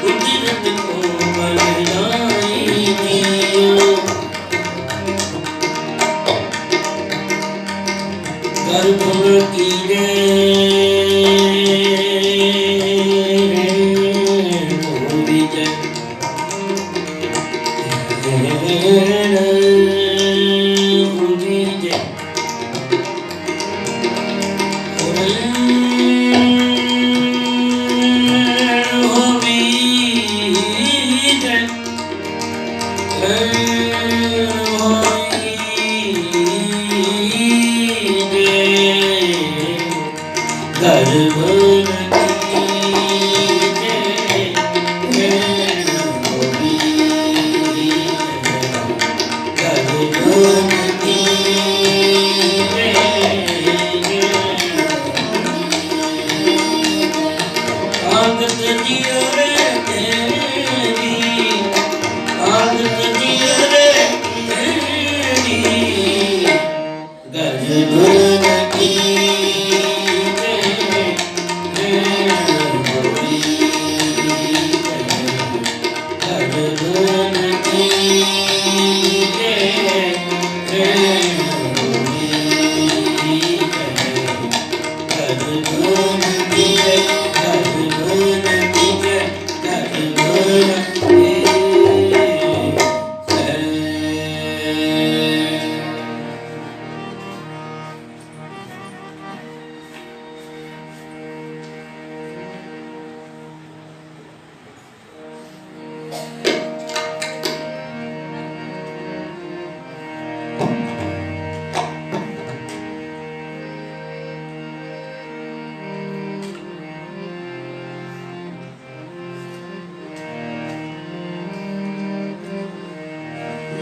कुदरत को बल जाएगी।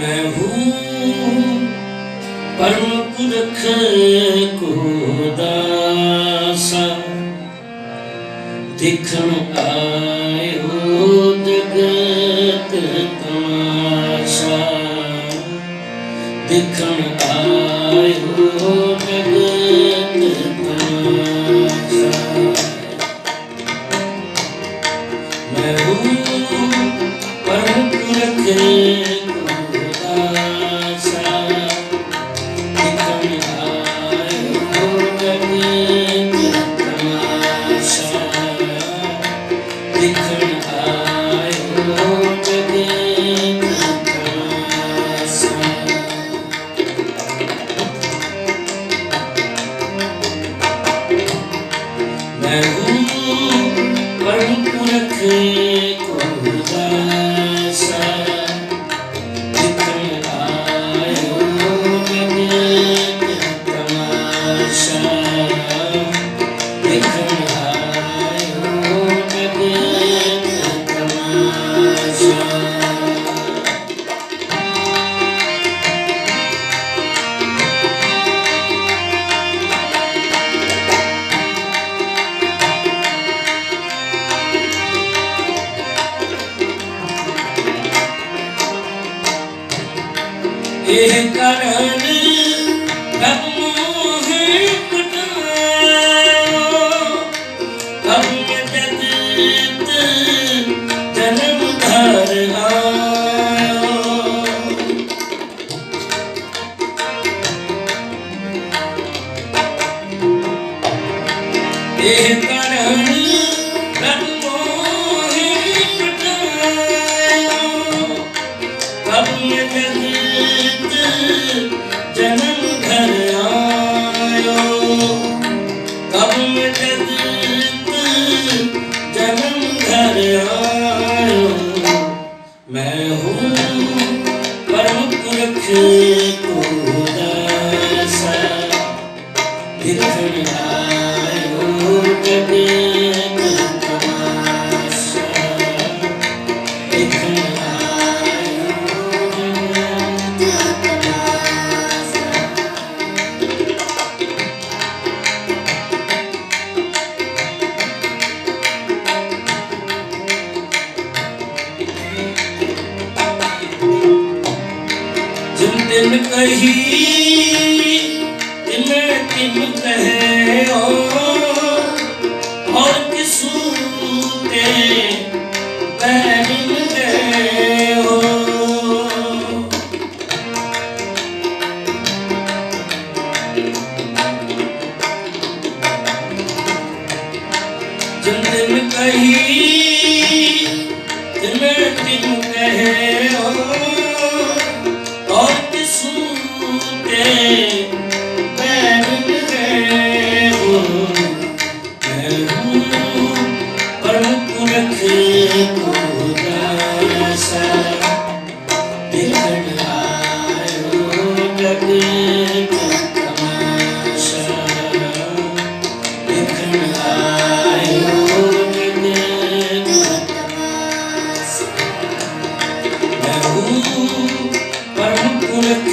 मैं हूँ परम पुरख को दासा, दिखन आयो जगत तमाशा, दिखन आयो जगत तमाशा। मैं हूँ परम पुरख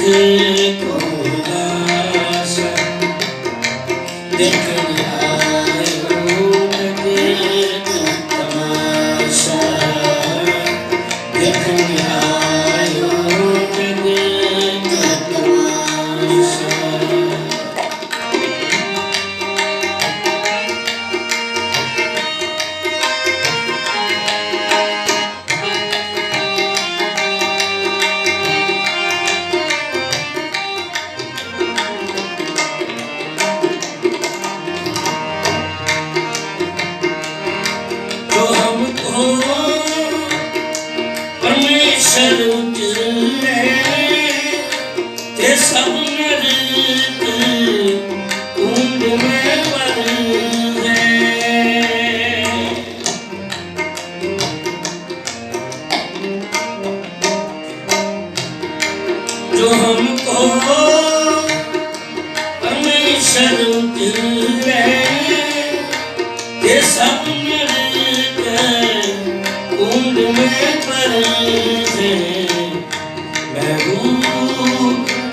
को दासा देखन आयो जगत तमाशा देखन आयो जगत तमाशा। जो हमको परमेश्वर उजले ते सब नरक कुंड में पर है। जो हमको परमेश्वर उजले ते सब कुंड में पर है। मैं हूँ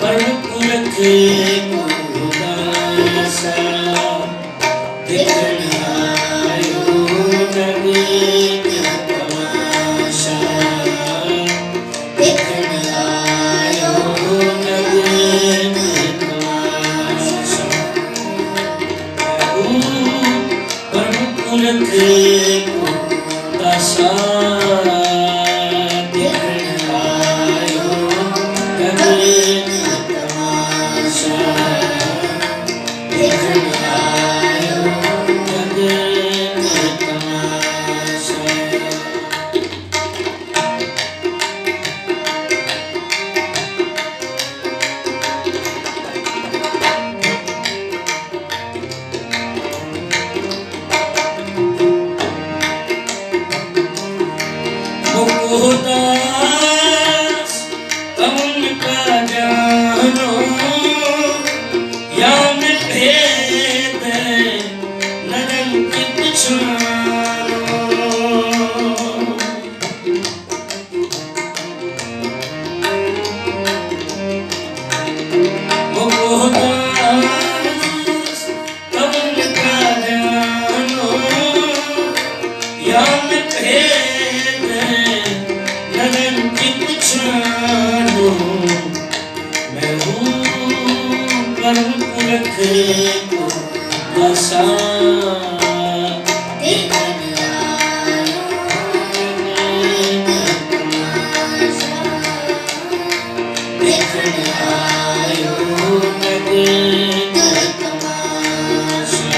परम पुरख को दासा देखन आयो जगत तमाशा देखन आयो जगत तमाशा। मैं हूँ परम पुरख को दासा देखन आयो जगत तमाशा देखन आयो जगत तमाशा। मुको दास कौन का जानो या में भेद नरम चित छानो। मुको दास कौन का जानो या में भेद नरम चित छानो। मैं हूँ परम पुरख को दासा देखन आयो जगत तमाशा देखन आयो जगत तमाशा।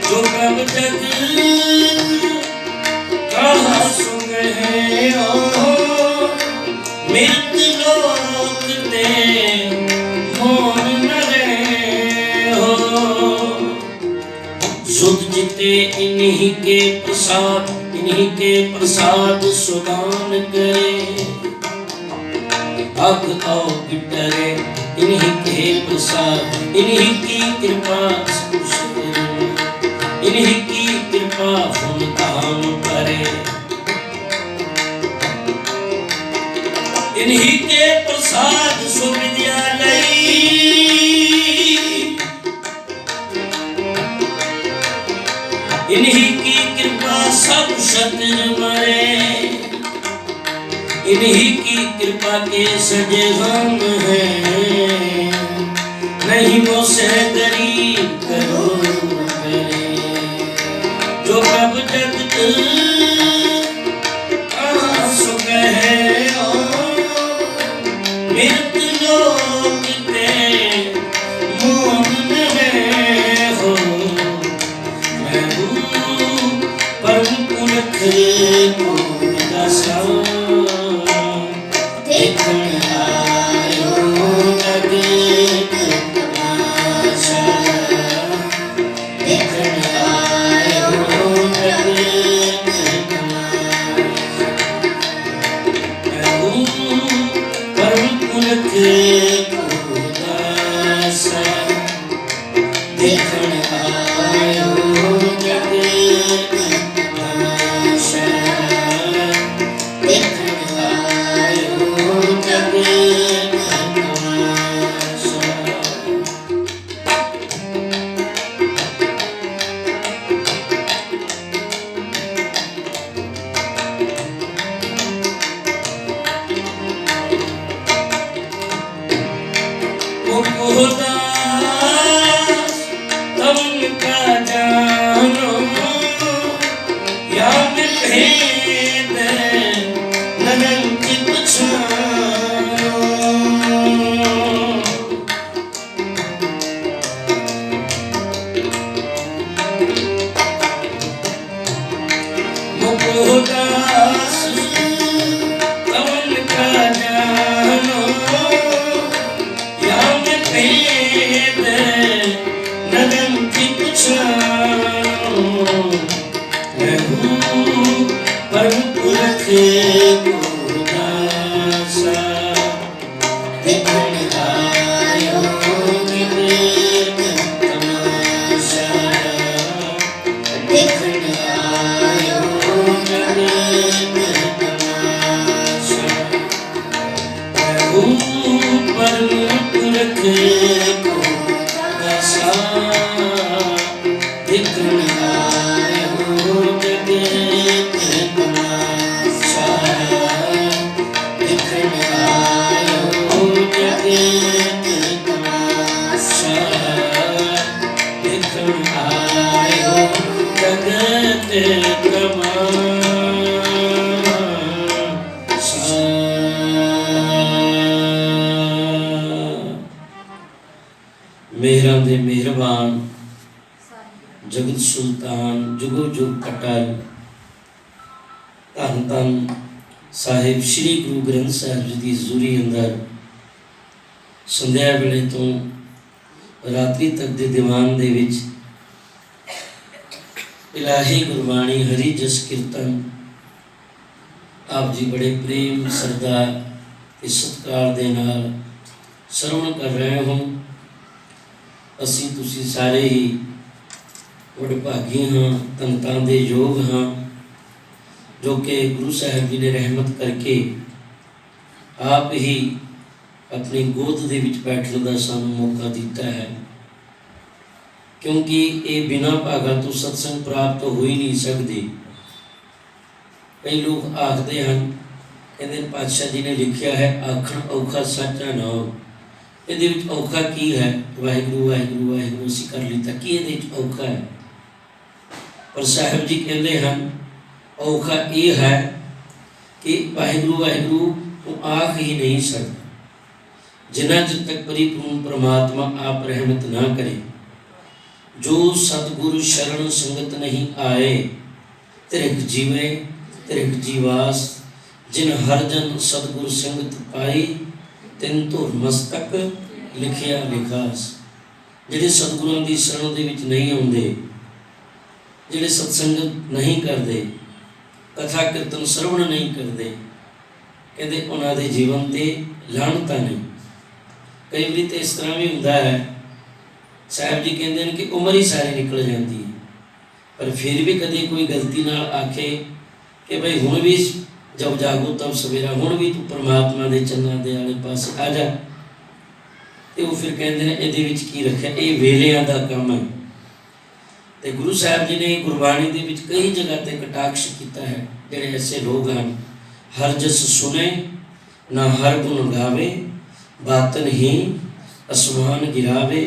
जो प्रभ जग कहा सुन है मृत लोक ते मौन न रहे हो। सुध जिते इन्हीं के प्रसाद सुदान करे। अग आओ गिटरे इन्हीं के प्रसाद इन्हीं की कृपा इन्हीं की कृपा फूल काम करे। इन्हीं के प्रसाद सुविद्यालय इन्हीं की कृपा सब शत्रु मरे। इन्हीं की कृपा के सजे हम हैं नहीं वो से गरीब करो करे। जो प्रभु जगत सुख है मृत लोक ते मौन में हो। मैं हूँ परम पुरख को दासा देखन आयो जगत मुको दास तवन का जानो याद भेद ननन चित छानो मुको दास तवन का जानो याद भेद ननन चित छानो मैं हूँ परम पुरख को दासा देखन आयो निवेद तमाशा देखन आयो निवेद तमाशा मैं हूँ परम पुरख को दासा देखन आयो निवेद तमाशा देखन आयो निवेद तमाशा देखन आयो जगत तमाशा। मेहरां दे मेहरबान जगत सुल्तान जुगो जुग कटाल धन धन साहिब श्री गुरु ग्रंथ साहिब जी की हजूरी अंदर संध्या वेले तो रात्रि तक के दीवान दे विच इलाही गुरबाणी हरि जस कीर्तन आप जी बड़े प्रेम श्रद्धा ते सत्कार दे नाल श्रवण कर रहे हो। असी तुसी सारे ही वडभागी हाँ तनतां दे योग हाँ जो कि गुरु साहिब जी ने रहमत करके आप ही अपनी गोद दे विच बैठने का सानू मौका दिता है, क्योंकि ये बिना भागा तो सत्संग प्राप्त हो ही नहीं सकती। कई लोग आखते हैं कहते पातशाह जी ने लिखा है आखण औखा साचा नाम, ये औखा की है वाहिगुरू वाहिगुरू वाहिगुरू असीं कर लीता कि ये औखा है, पर साहिब जी कहते हैं औखा ये है कि वाहिगुरू वाहिगुरू तो आख ही नहीं सकता जिन्ना चिर तक परिपूर्ण परमात्मा आप रहमत ना करे। जो सतगुरु शरण संगत नहीं आए तिरक जीवे तिरक जीवास, जिन हर जन सतगुरु संगत पाई तिन धुर मस्तक लिखिया लिखास। जिहड़े सतगुरुआं दी शरण दे विच नहीं आउंदे, जिहड़े सत्संगत नहीं करते, कथा कीर्तन श्रवण नहीं करते, कहते उन्हां दे जीवन ते लानतां नहीं। कई बार तो इस तरह भी हुंदा है साहिब जी कहते हैं कि उम्र ही सारी निकल जाती है, पर फिर भी कभी कोई गलती नाल आखे कि भाई हुण भी जब जागो तब सवेरा, हुण भी तू परमात्मा के चन्ना दे आले पास आ जा, तो वो फिर कहते हैं ये की रखा, ये वेलियां का काम है। तो गुरु साहिब जी ने गुरबाणी दे विच कई जगह ते कटाक्ष किया है, जिहड़े ऐसे लोग हैं हर जस सुने ना हर गुण गावे, बातन ही आसमान गिरावे।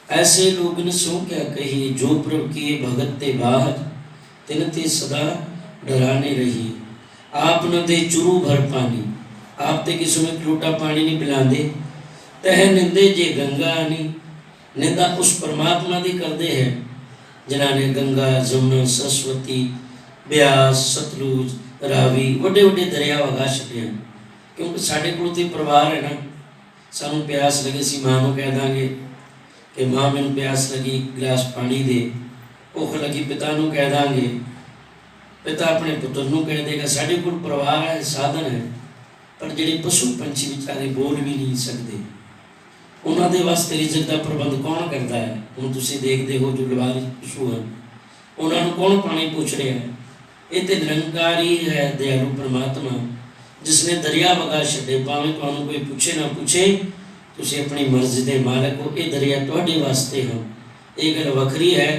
ऐसे लोग ने सो क्या कहिए, जो प्रभु किए भगत ते बाहर तिन ते सदा डराने रहिए। आप न दे चुरू भर पानी, आप ते किसी में लोटा पानी नहीं पिलाते। तह निंदे जे गंगा आनी, निंदा उस परमात्मा दी करते हैं जिन्होंने गंगा जमुना सरस्वती ब्यास सतलुज रावी वड्डे वड्डे दरिया वगा छड्डे। क्योंकि साढ़े कोल तो परिवार है ना, सानू प्यास लगे सी मां नूं कह दांगे कि मां मैनू प्यास लगी गिलास पानी दे, भुख लगी पिता नूं कह दांगे, पिता अपने पुत्र नूं कह देगा। साढ़े कोल परिवार है, साधन है, पर जिहड़े पशु पंछी बेचारे बोल भी नहीं सकते, उन्होंने वास्ते रिजक का प्रबंध कौन करता है? हुण तुसीं देखते हो जो लवारिस पशु हैं उन्होंने कौन पानी पूछ रहा है? ये तो निरंकारी है दयालु परमात्मा जिसने दरिया वगा छड्डे। भावें तुहानूं कोई पूछे ना पूछे, तुसीं अपनी मर्जी के मालक हो। ये दरिया तुहाडे वास्ते हो। ये गल वखरी है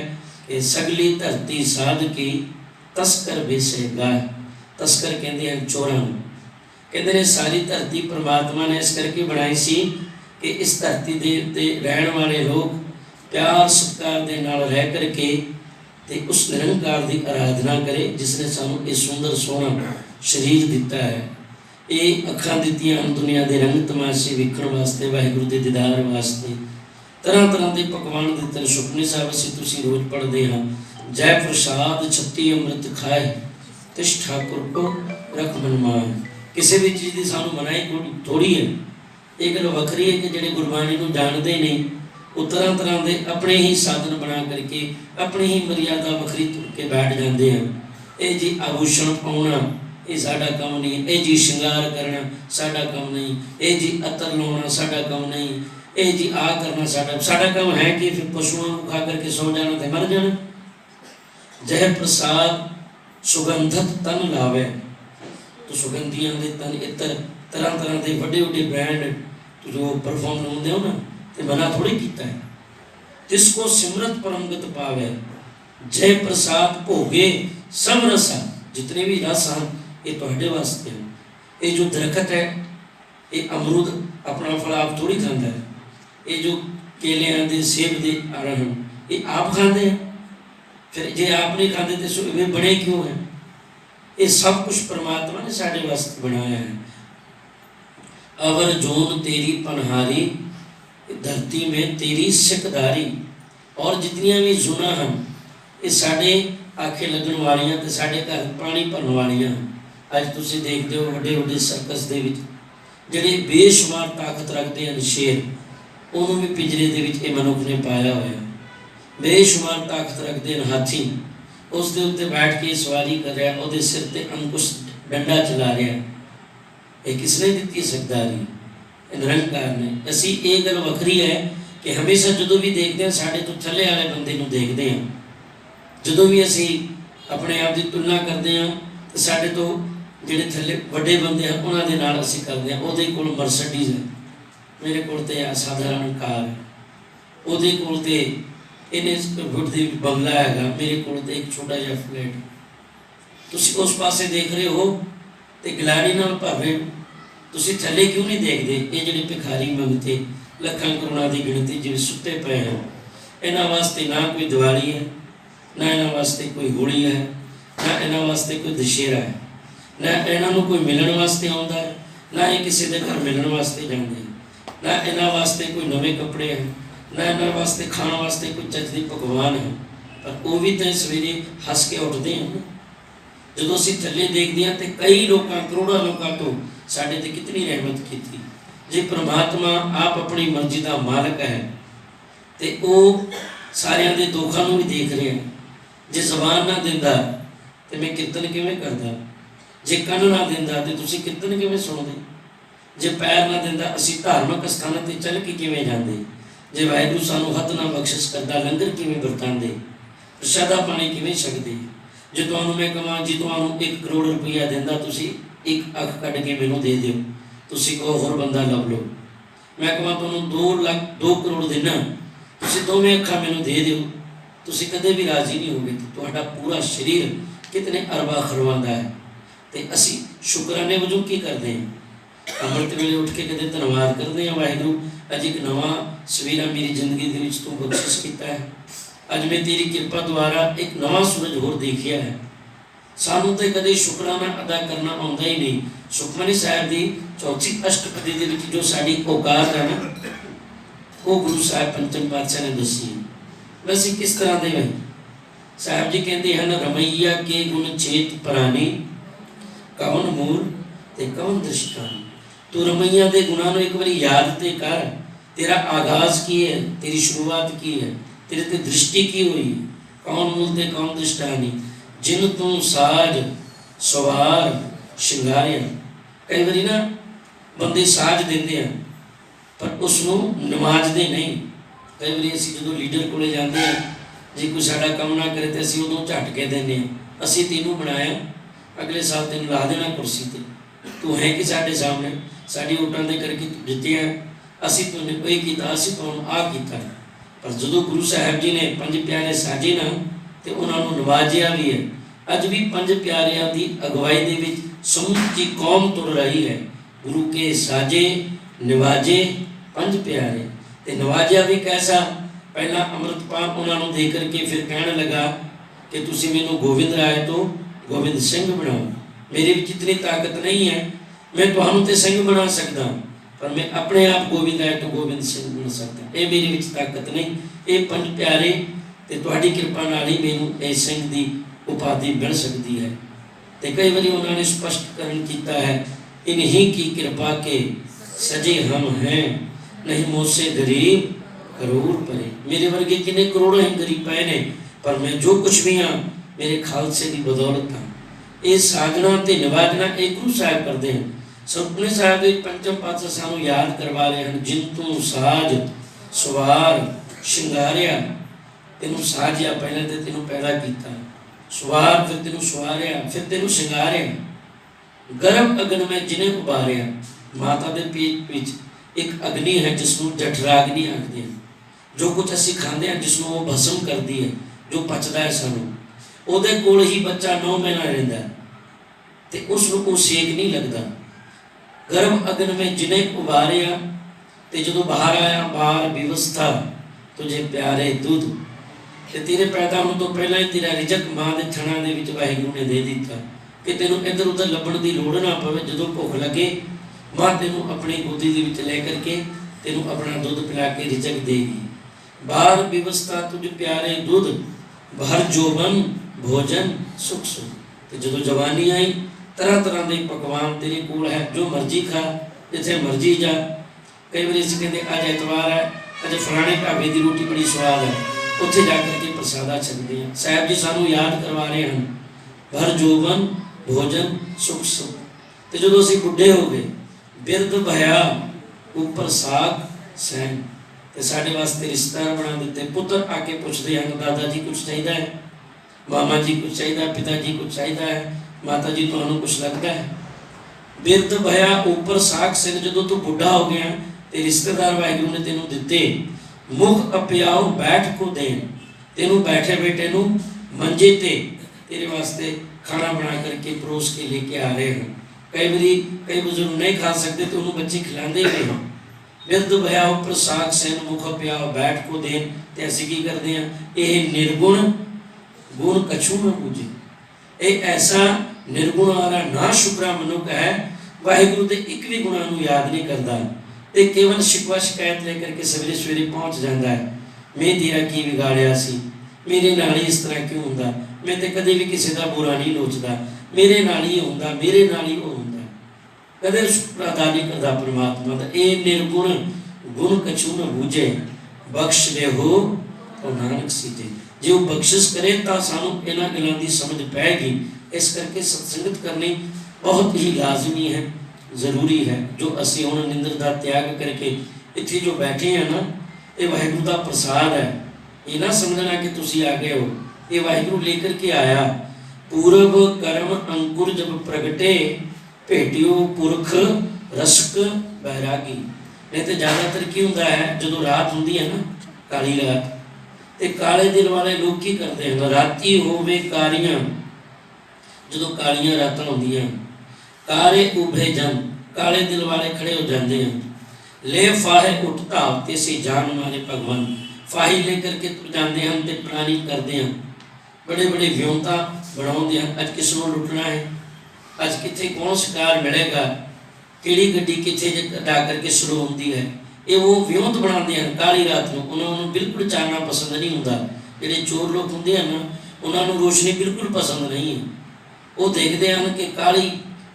कि सगली धरती साध की तस्कर बेसेगा। तस्कर कहते हैं चोरां, कहते हैं सारी धरती परमात्मा ने इस करके बनाई सी कि इस धरती दे उत्ते रहण वाले लोग प्यार सत्कार दे नाल रह करके ते उस निरंकार की आराधना करे जिसने सानू ये सुंदर सोहना शरीर दिता है। ये अखां दित्तियां ਹਨ दुनिया के रंग तमाशे वेखण वास्ते, वाहिगुरू के दीदार वास्ते। तरह तरह के पकवान दिते। सुखमनी साहिब असीं तुसीं रोज़ पढ़ते हाँ, जय प्रसाद छत्ती अमृत खाए तिस ठाकुर को रख मन माए। किसी भी चीज़ की सानू मनाही थोड़ी है। ये गल वखरी है कि जिहड़े गुरबाणी नूं जाणदे नहीं वो तरह तरह के अपने ही साधन बना करके अपनी ही मर्यादा वखरी तुर के बैठ जाते हैं। ये जी आभूषण पाउणा ये साडा काम नहीं, ये जी श्रृंगार करना साडा काम नहीं, ये जी अतर लाउणा साडा काम नहीं, ये जी आ करना साडा काम है कि फिर पशुओं को खा करके सो जाना तो मर जाना। जय प्रसाद सुगंधत तन लावे, तो सुगंधियां दे तन इतर तरह तरह के वड्डे वड्डे ब्रांड जो परफ्यूम लाउंदे हो ना ते मना थोड़ी कीता है। तिसको सिमरत परमगत पावे, जय प्रसाद भोगे सब रसा। जितने भी रस हैं ये तुहाडे वास्ते हैं। ये जो दरखत है ये अमरूद अपना फल आप थोड़ी खांदा है। ये जो केलियां दे सेब दे आड़ हैं ये आप खाते हैं। फिर जे आप नहीं खाते तो वे बने क्यों हैं? ये सब कुछ परमात्मा ने साडे वास्ते बनाया है। अवर जोन तेरी पनहारी, धरती में तेरी सिकदारी। और जितनियां भी जुना हैं ये साडे आखे लगन वालियां ते साडे घर पानी भरन वालियां। अज तुसीं देखदे हो वड्डे वड्डे सर्कस दे विच जिहड़े बेशुमार ताकत रखते हैं शेर, उन्होंने भी पिंजरे दे विच ये मनुख ने पाया होया। बेशुमार ताकत रखते हैं हाथी, उस दे उत्ते बैठ के सवारी कर रहा, उहदे सिर ते अंकुश डंडा चला रहा। ये किसने दी सकदारी? निरंकार ने। असी ये गल वखरी है कि हमेशा जो भी देखते हैं साढ़े तो थले वाले बंदे नूं देखते हैं। जो भी असी अपने आप की तुलना करते हैं तो साढ़े तो जिहड़े थले वड्डे बंदे हैं उन्होंने नाल असी करते हैं। उहदे कोल मर्सिडीज है, मेरे कोल ते असाधारण कार है, उहदे कोल ते इन्ने फुट दी बंगला है, मेरे कोल ते एक छोटा जिहा फ्लैट। तुसीं उस पासे देख रहे हो तो गिलानी नाल भर रहे हो, तुसीं थले क्यों नहीं देखते? ये जिहड़े भिखारी मंगते लखां करोड़ां की गिणती जिवें सुते पे हैं, इन्हां वास्ते ना कोई दिवाली है, ना इन्हां वास्ते कोई होली है, ना इन्हां वास्ते कोई दशहरा है, ना इन्हां नूं कोई मिलण वास्ते आउंदा है, ना ये किसी के घर मिलण वास्ते जांदे हैं, ना इन्हां वास्ते कोई नवे कपड़े हैं, ना इन्हां वास्ते खाण वास्ते कोई चज दी पकवान है। पर वो भी तो सवेरे हस के उठते हैं। जो असीं थले देखते हैं तो कई लोग करोड़ों लोगों तो साढ़े ते कितनी रहमत की थी। जे परमात्मा आप अपनी मर्जी का मालक है तो वो सारिਆਂ ਦੇ दुखों भी देख रहे हैं। जे जबान ना दिंदा तो मैं कीर्तन किवें करदा, जे कन ना दिंदा तो तुसीं कीर्तन किवें सुणदे, जे पैर ना दिंदा असीं धार्मिक स्थानां ते चल के किवें जांदे, जे वाहिगुरू सानूं हथ ना बख्शिश करदा लंगर किवें वरतांदे, प्रशादा पानी किवें छकदे। जे तुहानूं मैं कहां जी तुहानूं 1 करोड़ रुपया दिंदा तुसीं एक अख कढ़ के मैनूं दे दिओ, तुसीं कहो होर बंदा लभ लो। मैं कहां तुहानूं 2 करोड़ देना, तुसीं दोवें अखां मैनूं दे दिओ, तुसीं कदे भी राजी नहीं होगे। तुहाडा पूरा शरीर कितने अरबा खरबां दा है। तो असीं शुकराने वजों की करते हैं? अमृत वेले उठ के कदे धन्नवाद करते हैं वाहिगुरू अज एक नवा सवेरा मेरी जिंदगी दे विच तूं बख्शिश कीता है, अज मैं तेरी कृपा द्वारा एक नवा सूरज होर देखिया है। सानूं तो कदे शुकराना अदा करना आउंदा ही नहीं। सुखमनी साहिब की 4थी अष्टपदी दे विच जो साडी औकात है ना वो गुरु साहिब पंचम पातशाह ने दसी है। वैसे किस तरह दे वे साहिब जी कहते हैं रमैया के गुण चेत पराने, कवन मूल ते कवन दृष्टान। तू रमैया के गुणों एक बार याद ते कर, तेरा आगाज की है, तेरी शुरुआत की है, तेरे ते दृष्टि की हुई, कौन मूल ते कौन दृष्टानी। जिन तू साज सवार श्रृंगारिया। कई बारी ना बंदे साज देंदे हैं पर उसनों नवाजते नहीं। कई बारी असीं जो लीडर कोले जाते हैं जे कोई साडा काम ना करे तो असीं उदों झट के देंदे हैं, असीं तेनूं बनाया अगले साल तेन ला देना कुर्सी ते, तू है कि साडे सामने साडी वोटां दे करके जित्तिया, असीं तुहानूं कोई कीता, असीं तुहानूं आ कीता। पर जदों गुरु साहिब जी ने 5 प्यारे साजे ना तो उन्होंने नवाजिया भी है। अज भी 5 प्यारियां की अगवाई दे विच समूची कौम तुर रही है। गुरु के साजे नवाजे ਪੰਜ ਪਿਆਰੇ। ਤੇ ਨਵਾਜਿਆ ਵੀ ਕੈਸਾ? ਪਹਿਲਾਂ ਅੰਮ੍ਰਿਤਪਾਨ ਉਹਨਾਂ ਨੂੰ ਦੇ ਕਰਕੇ ਫਿਰ ਕਹਿਣ ਲੱਗਾ ਕਿ ਤੁਸੀਂ ਮੈਨੂੰ ਗੋਬਿੰਦ ਰਾਏ ਤੋਂ ਗੋਬਿੰਦ ਸਿੰਘ ਬਣਾਓ। ਮੇਰੇ ਵਿੱਚ ਇਤਨੀ ਤਾਕਤ ਨਹੀਂ ਹੈ, ਮੈਂ ਤੁਹਾਨੂੰ ਤੇ ਸਿੰਘ ਬਣਾ ਸਕਦਾ, ਪਰ ਮੈਂ ਆਪਣੇ ਆਪ ਗੋਬਿੰਦ ਰਾਏ ਤੋਂ ਗੋਬਿੰਦ ਸਿੰਘ ਬਣ ਸਕਦਾ। ਇਹ ਮੇਰੇ ਵਿੱਚ ਤਾਕਤ ਨਹੀਂ। ਇਹ ਪੰਜ ਪਿਆਰੇ ਤੇ ਤੁਹਾਡੀ ਕਿਰਪਾ ਨਾਲ ਹੀ ਮੈਨੂੰ ਇਹ ਸਿੰਘ ਦੀ ਉਪਾਧੀ ਮਿਲ ਸਕਦੀ ਹੈ। ਤੇ ਕਈ ਵਾਰੀ ਉਹਨਾਂ ਨੇ ਸਪਸ਼ਟਕਰਨ ਕੀਤਾ ਹੈ, ਇਨਹੀਂ ਕੀ ਕਿਰਪਾ ਕੇ ਸਜੇ ਹਮ ਹੈ, ਨਹੀਂ ਮੋਸੇ ਗਰੀਬ ਕਰੋੜ ਪਰੇ। ਮੇਰੇ ਵਰਗੇ ਕਿੰਨੇ ਕਰੋੜਾਂ ਹੀ ਗਰੀਬ ਪਏ ਨੇ, ਪਰ ਮੈਂ ਜੋ ਕੁਛ ਵੀ ਹਾਂ ਮੇਰੇ ਖਾਲਸੇ ਦੀ ਬਦੌਲਤ ਹਾਂ। ਇਹ ਸਾਜਣਾ ਤੇ ਨਿਵਾਜਣਾ ਇਹ ਗੁਰੂ ਸਾਹਿਬ ਕਰਦੇ ਹਨ। ਸੁਖਮਨੀ ਸਾਹਿਬ ਦੇ ਪੰਚਮ ਪਾਤਸ਼ਾਹ ਸਾਨੂੰ ਯਾਦ ਕਰਵਾ ਰਹੇ ਹਨ, ਜਿਨ ਤੂੰ ਸਾਜ ਸਵਾਰ ਸ਼ਿੰਗਾਰਿਆ। ਤੈਨੂੰ ਸਾਜਿਆ, ਪਹਿਲਾਂ ਤੇ ਤੈਨੂੰ ਪੈਦਾ ਕੀਤਾ, ਸਵਾਰ ਫਿਰ ਤੈਨੂੰ ਸਵਾਰਿਆ, ਫਿਰ ਤੈਨੂੰ ਸ਼ਿੰਗਾਰਿਆ। ਗਰਭ ਅਗਨ ਮੈਂ ਜਿਹਨੇ ਉਬਾਰਿਆ। ਮਾਤਾ ਦੇ ਪੇਟ ਵਿੱਚ ਇੱਕ ਅਗਨੀ ਹੈ ਜਿਸ ਨੂੰ ਜਠਰਾਗਨੀ ਆਖਦੇ ਹਨ। ਜੋ ਕੁਝ ਅਸੀਂ ਖਾਂਦੇ ਹਾਂ ਜਿਸ ਨੂੰ ਉਹ ਭਸਮ ਕਰਦੀ ਹੈ, ਜੋ ਪਚਦਾ ਹੈ ਸਾਨੂੰ, ਉਹਦੇ ਕੋਲ ਹੀ ਬੱਚਾ 9 ਮਹੀਨਾ ਰਹਿੰਦਾ ਤੇ ਉਸ ਨੂੰ ਉਹ ਸੇਕ ਨਹੀਂ ਲੱਗਦਾ। ਗਰਭ ਅਗਨ ਮੈਂ ਜਿਹਨੇ ਉਬਾਰਿਆ। ਤੇ ਜਦੋਂ ਬਾਹਰ ਆਇਆ, ਬਾਹਰ ਵਿਵਸਥਾ ਤੁਝੇ ਪਿਆਰੇ ਦੁੱਧ। ਤੇ ਤੇਰੇ ਪੈਦਾ ਹੋਣ ਤੋਂ ਪਹਿਲਾਂ ਹੀ ਤੇਰਾ ਰਿਜ਼ਕ ਮਾਂ ਦੇ ਥਣਾਂ ਦੇ ਵਿੱਚ ਵਾਹਿਗੁਰੂ ਨੇ ਦੇ ਦਿੱਤਾ ਕਿ ਤੈਨੂੰ ਇੱਧਰ ਉੱਧਰ ਲੱਭਣ ਦੀ ਲੋੜ ਨਾ ਪਵੇ। ਜਦੋਂ ਭੁੱਖ ਲੱਗੇ, ਮਾਂ ਤੈਨੂੰ ਆਪਣੀ ਗੋਦੀ ਦੇ ਵਿੱਚ ਲੈ ਕਰਕੇ ਤੈਨੂੰ ਆਪਣਾ ਦੁੱਧ ਪਿਲਾ ਕੇ ਰਿਜ਼ਕ ਦੇਗੀ। ਬਾਹਰ ਵਿਵਸਥਾ ਤੁਝ ਪਿਆਰੇ ਦੁੱਧ, ਭਰ ਜੋਬਨ ਭੋਜਨ ਸੁਖ ਸੁਖ। ਤੇ ਜਦੋਂ ਜਵਾਨੀ ਆਈ, ਤਰ੍ਹਾਂ ਤਰ੍ਹਾਂ ਦੇ ਪਕਵਾਨ ਤੇਰੇ ਕੋਲ ਹੈ, ਜੋ ਮਰਜ਼ੀ ਖਾ, ਜਿੱਥੇ ਮਰਜ਼ੀ ਜਾ। ਕਈ ਵਾਰੀ ਅਸੀਂ ਕਹਿੰਦੇ ਅੱਜ ਐਤਵਾਰ ਹੈ, ਅੱਜ ਫਲਾਣੇ ਢਾਬੇ ਦੀ ਰੋਟੀ ਬੜੀ ਸਵਾਦ ਹੈ, ਉੱਥੇ ਜਾ ਕਰਕੇ ਪ੍ਰਸਾਦਾ ਛਕਦੇ ਹਾਂ। ਸਾਹਿਬ ਜੀ ਸਾਨੂੰ ਯਾਦ ਕਰਵਾ ਰਹੇ ਹਨ, ਭਰ ਜੋਬਨ ਭੋਜਨ ਸੁਖ ਸੁਖ। ਤੇ ਜਦੋਂ ਅਸੀਂ ਬੁੱਢੇ ਹੋ ਗਏ, ਬਿਰਧ ਭਇਆ ਉੱਪਰ ਸਾਗ ਸੈਨ, ਤੇ ਸਾਡੇ ਵਾਸਤੇ ਰਿਸ਼ਤੇਦਾਰ ਬਣਾ ਦਿੱਤੇ। ਪੁੱਤਰ ਆ ਕੇ ਪੁੱਛਦੇ ਹਨ, ਦਾਦਾ ਜੀ ਕੁਛ ਚਾਹੀਦਾ ਹੈ, ਮਾਮਾ ਜੀ ਕੁਛ ਚਾਹੀਦਾ, ਪਿਤਾ ਜੀ ਕੁਛ ਚਾਹੀਦਾ ਹੈ, ਮਾਤਾ ਜੀ ਤੁਹਾਨੂੰ ਕੁਛ ਲੱਗਦਾ ਹੈ। ਬਿਰਧ ਭਇਆ ਉੱਪਰ ਸਾਗ ਸੈਨ। ਜਦੋਂ ਤੂੰ ਬੁੱਢਾ ਹੋ ਗਿਆ ਤੇ ਰਿਸ਼ਤੇਦਾਰ ਵਾਹਿਗੁਰੂ ਨੇ ਤੈਨੂੰ ਦਿੱਤੇ। ਮੁਖ ਅਪਿਆਓ ਬੈਠ ਕੋ ਦੇਣ। ਤੈਨੂੰ ਬੈਠੇ ਬੈਠੇ ਨੂੰ ਮੰਜੇ ਤੇ ਤੇਰੇ ਵਾਸਤੇ ਖਾਣਾ ਬਣਾ ਕਰਕੇ ਪਰੋਸ ਕੇ ਲੈ ਕੇ ਆ ਰਹੇ ਹਨ। ਕਈ ਵਾਰੀ ਕਈ ਬਜ਼ੁਰਗ ਨਹੀਂ ਖਾ ਸਕਦੇ ਤੇ ਉਹਨੂੰ ਬੱਚੇ ਖਿਲਾਉਂਦੇ ਵੀ ਹਨ। ਬਿਰਧ ਭਇਆ ਉੱਪਰ ਸਾਗ ਸੈਨ, ਮੁਖ ਅਪਿਆਓ ਬੈਠ ਕੋ ਦੇਣ। ਤੇ ਅਸੀਂ ਕੀ ਕਰਦੇ ਹਾਂ? ਇਹ ਨਿਰਗੁਣ ਗੁਣ ਕਛੂ ਨਾ ਬੂਝੇ। ਇਹ ਐਸਾ ਨਿਰਗੁਣ ਵਾਲਾ ਨਾ ਸ਼ੁਕਰਾ ਮਨੁੱਖ ਹੈ, ਵਾਹਿਗੁਰੂ ਦੇ ਇੱਕ ਵੀ ਗੁਣਾਂ ਨੂੰ ਯਾਦ ਨਹੀਂ ਕਰਦਾ ਤੇ ਕੇਵਲ ਸ਼ਿਕਵਾ ਸ਼ਿਕਾਇਤ ਲੈ ਕਰਕੇ ਸਵੇਰੇ ਸਵੇਰੇ ਪਹੁੰਚ ਜਾਂਦਾ ਹੈ। ਮੈਂ ਤੇਰਾ ਕੀ ਵਿਗਾੜਿਆ ਸੀ, ਮੇਰੇ ਨਾਲ ਹੀ ਇਸ ਤਰ੍ਹਾਂ ਕਿਉਂ ਹੁੰਦਾ, ਮੈਂ ਤੇ ਕਦੇ ਵੀ ਕਿਸੇ ਦਾ ਬੁਰਾ ਨਹੀਂ ਲੋਚਦਾ, ਮੇਰੇ ਨਾਲ ਹੀ ਹੁੰਦਾ, ਮੇਰੇ ਨਾਲ ਹੀ ਉਹ ਹੁੰਦਾ। ਕਦੇ ਸ਼ੁਕਰ ਅਦਾ ਨਹੀਂ ਕਰਦਾ ਪਰਮਾਤਮਾ ਦਾ। ਇਹ ਨਿਰਗੁਣ ਗੁਣ ਕਛੂ ਨਾ ਬੂਝੇ, ਬਖਸ਼ ਦੇ ਹੋ ਤਾਂ ਨਾਨਕ ਸੀਜੇ। ਜੇ ਉਹ ਬਖਸ਼ਿਸ਼ ਕਰੇ ਤਾਂ ਸਾਨੂੰ ਇਹਨਾਂ ਗੱਲਾਂ ਦੀ ਸਮਝ ਪੈਗੀ। ਇਸ ਕਰਕੇ ਸਤਸੰਗਤ ਕਰਨੀ ਬਹੁਤ ਹੀ ਲਾਜ਼ਮੀ ਹੈ, ਜ਼ਰੂਰੀ ਹੈ। ਜੋ ਅਸੀਂ ਹੁਣ ਨਿੰਦਰ ਦਾ ਤਿਆਗ ਕਰਕੇ ਇੱਥੇ ਜੋ ਬੈਠੇ ਹਾਂ ਨਾ, ਇਹ ਵਾਹਿਗੁਰੂ ਦਾ ਪ੍ਰਸਾਦ ਹੈ। ਇਹ ਨਾ ਸਮਝਣਾ ਕਿ ਤੁਸੀਂ ਆ ਗਏ ਹੋ, ਇਹ ਵਾਹਿਗੁਰੂ ਲੈ ਕਰਕੇ ਆਇਆ। ਪੂਰਬ ਕਰਮ ਅੰਕੁਰ ਜਬ ਪ੍ਰਗਟੇ, ਭੇਟਿਓ ਪੁਰਖ ਰਸਕ ਬੈਰਾਗੀ। ਨਹੀਂ ਤੇ ਜ਼ਿਆਦਾਤਰ ਕੀ ਹੁੰਦਾ ਹੈ, ਜਦੋਂ ਰਾਤ ਹੁੰਦੀ ਹੈ ਨਾ, ਕਾਲੀ ਰਾਤ, ਤੇ ਕਾਲੇ ਦਿਲ ਵਾਲੇ ਲੋਕ ਕੀ ਕਰਦੇ ਹਨ? ਰਾਤੀ ਹੋਵੇ ਕਾਰੀਆਂ, ਜਦੋਂ ਕਾਲੀਆਂ ਰਾਤਾਂ ਹੁੰਦੀਆਂ, ਕਾਰੇ ਉਭੇ ਜਨ, ਕਾਲੇ ਦਿਲ ਵਾਲੇ ਖੜੇ ਹੋ ਜਾਂਦੇ ਹਨ। ਲੈ ਫਾਹੇ ਉੱਠ ਧਾਵ ਤੇ ਸੀ ਜਾਨ ਮਾਰੇ ਭਗਵਾਨ। ਫਾਹੀ ਲੈ ਕਰਕੇ ਤੁਰ ਜਾਂਦੇ ਹਨ ਤੇ ਪਲਾਨਿੰਗ ਕਰਦੇ ਹਨ, ਬੜੇ ਬੜੇ ਵਿਉਂਤਾ ਬਣਾਉਂਦੇ ਹਨ। ਅੱਜ ਕਿਸ ਨੂੰ ਲੁੱਟਣਾ ਹੈ, ਅੱਜ ਕਿੱਥੇ ਕੌਣ ਸ਼ਿਕਾਰ ਮਿਲੇਗਾ, ਕਿਹੜੀ ਗੱਡੀ ਕਿੱਥੇ ਜਾ ਕਰਕੇ ਸ਼ੁਰੂ ਹੁੰਦੀ ਹੈ। ਇਹ ਉਹ ਵਿਉਂਤ ਬਣਾਉਂਦੇ ਹਨ ਕਾਲੀ ਰਾਤ ਨੂੰ। ਉਹਨਾਂ ਨੂੰ ਬਿਲਕੁਲ ਚਾਨਣਾ ਪਸੰਦ ਨਹੀਂ ਹੁੰਦਾ। ਜਿਹੜੇ ਚੋਰ ਲੋਕ ਹੁੰਦੇ ਹਨ, ਉਹਨਾਂ ਨੂੰ ਰੋਸ਼ਨੀ ਬਿਲਕੁਲ ਪਸੰਦ ਨਹੀਂ ਹੈ। ਉਹ ਦੇਖਦੇ ਹਨ ਕਿ ਕਾਲੀ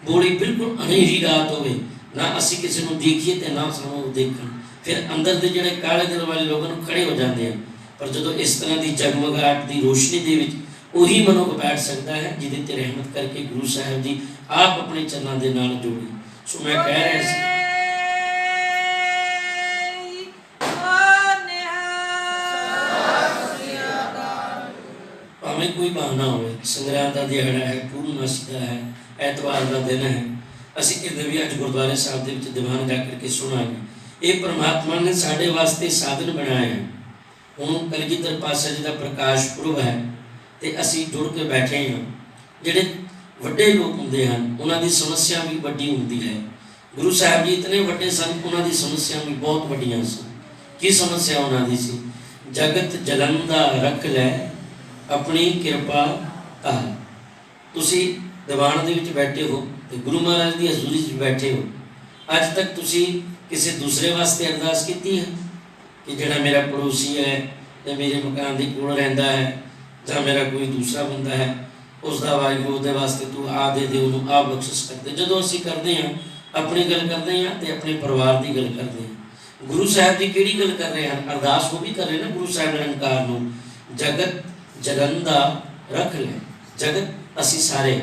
ਬੋਲੀ ਬਿਲਕੁਲ ਹਨੇਰੀ ਰਾਤ ਹੋਵੇ, ਨਾ ਅਸੀਂ ਕਿਸੇ ਨੂੰ ਦੇਖੀਏ ਤੇ ਨਾ ਸਾਨੂੰ ਉਹ ਦੇਖਣ। ਫਿਰ ਅੰਦਰ ਦੇ ਜਿਹੜੇ ਕਾਲੇ ਦਿਲ ਵਾਲੇ ਲੋਕਾਂ ਨੂੰ ਖੜੇ ਹੋ ਜਾਂਦੇ ਹਨ। ਪਰ ਜਦੋਂ ਇਸ ਤਰ੍ਹਾਂ ਦੀ ਜਗਮਗਾਹਟ ਦੀ ਰੋਸ਼ਨੀ ਦੇ ਵਿੱਚ ਉਹੀ ਮਨੁੱਖ ਬੈਠ ਸਕਦਾ ਹੈ ਜਿਹਦੇ ਤੇ ਰਹਿਮਤ ਕਰਕੇ ਗੁਰੂ ਸਾਹਿਬ ਜੀ ਆਪ ਆਪਣੇ ਚਰਨਾਂ ਦੇ ਨਾਲ ਜੋੜੀ। ਸੋ ਮੈਂ ਕਹਿ ਰਿਹਾ ਸੀ, ਭਾਵੇਂ ਕੋਈ ਬਹਾਨਾ ਹੋਵੇ, ਸੰਗਰਾਂਦ ਦਾ ਦਿਹਾੜਾ ਹੈ, ਪੂਰਨਮਾਸ਼ੀ ਦਾ ਹੈ, ਐਤਵਾਰ ਦਾ ਦਿਨ ਹੈ, ਅਸੀਂ ਇਹਦੇ ਵੀ ਅੱਜ ਗੁਰਦੁਆਰੇ ਸਾਹਿਬ ਦੇ ਵਿੱਚ ਦੀਵਾਨ ਜਾ ਕਰਕੇ ਸੁਣਾਂਗੇ। ਇਹ ਪਰਮਾਤਮਾ ਨੇ ਸਾਡੇ ਵਾਸਤੇ ਸਾਧਨ ਬਣਾਇਆ ਹੈ। ਹੁਣ ਕਲਗੀਧਰ ਪਾਤਸ਼ਾਹ ਜੀ ਦਾ ਪ੍ਰਕਾਸ਼ ਪੁਰਬ ਹੈ ਤੇ ਅਸੀਂ ਜੁੜ ਕੇ ਬੈਠੇ ਹਾਂ। ਜਿਹੜੇ ਵੱਡੇ ਲੋਕ ਹੁੰਦੇ ਹਨ, ਉਹਨਾਂ ਦੀ ਸਮੱਸਿਆ ਵੀ ਵੱਡੀ ਹੁੰਦੀ ਹੈ। ਗੁਰੂ ਸਾਹਿਬ ਜੀ ਇਤਨੇ ਵੱਡੇ ਸਨ, ਉਹਨਾਂ ਦੀ ਸਮੱਸਿਆ ਵੀ ਬਹੁਤ ਵੱਡੀਆਂ ਸਨ। ਕੀ ਸਮੱਸਿਆ ਉਹਨਾਂ ਦੀ ਸੀ? ਜਗਤ ਜਲੰਦਾ ਰੱਖ ਲੈ ਆਪਣੀ ਕਿਰਪਾ ਧਾਰ। ਤੁਸੀਂ ਦੀਵਾਨ ਦੇ ਵਿੱਚ ਬੈਠੇ ਹੋ ਤੇ ਗੁਰੂ ਮਹਾਰਾਜ ਦੀ ਹਜ਼ੂਰੀ 'ਚ ਬੈਠੇ ਹੋ। ਅੱਜ ਤੱਕ ਤੁਸੀਂ ਕਿਸੇ ਦੂਸਰੇ ਵਾਸਤੇ ਅਰਦਾਸ ਕੀਤੀ ਹੈ ਕਿ ਜਿਹੜਾ ਮੇਰਾ ਪੜੋਸੀ ਹੈ ਜਾਂ ਮੇਰੇ ਮਕਾਨ ਦੇ ਕੋਲ ਰਹਿੰਦਾ ਹੈ ਜਾਂ ਮੇਰਾ ਕੋਈ ਦੂਸਰਾ ਬੰਦਾ ਹੈ, ਉਸ ਦਾ ਵਾਹਿਗੁਰੂ ਉਹਦੇ ਵਾਸਤੇ ਤੂੰ ਆ ਦੇ ਦੇ, ਉਹਨੂੰ ਆ ਬਖਸ਼ਿਸ਼ ਕਰਦੇ। ਜਦੋਂ ਅਸੀਂ ਕਰਦੇ ਹਾਂ ਆਪਣੀ ਗੱਲ ਕਰਦੇ ਹਾਂ ਤੇ ਆਪਣੇ ਪਰਿਵਾਰ ਦੀ ਗੱਲ ਕਰਦੇ ਹਾਂ। ਗੁਰੂ ਸਾਹਿਬ ਜੀ ਕਿਹੜੀ ਗੱਲ ਕਰ ਰਹੇ ਹਨ? ਅਰਦਾਸ ਉਹ ਵੀ ਕਰ ਰਹੇ ਨਾ ਗੁਰੂ ਸਾਹਿਬ ਨਿਰੰਕਾਰ ਨੂੰ, ਜਗਤ ਜਲੰਦਾ ਰੱਖ ਲੈ। ਜਗਤ ਅਸੀਂ ਸਾਰੇ,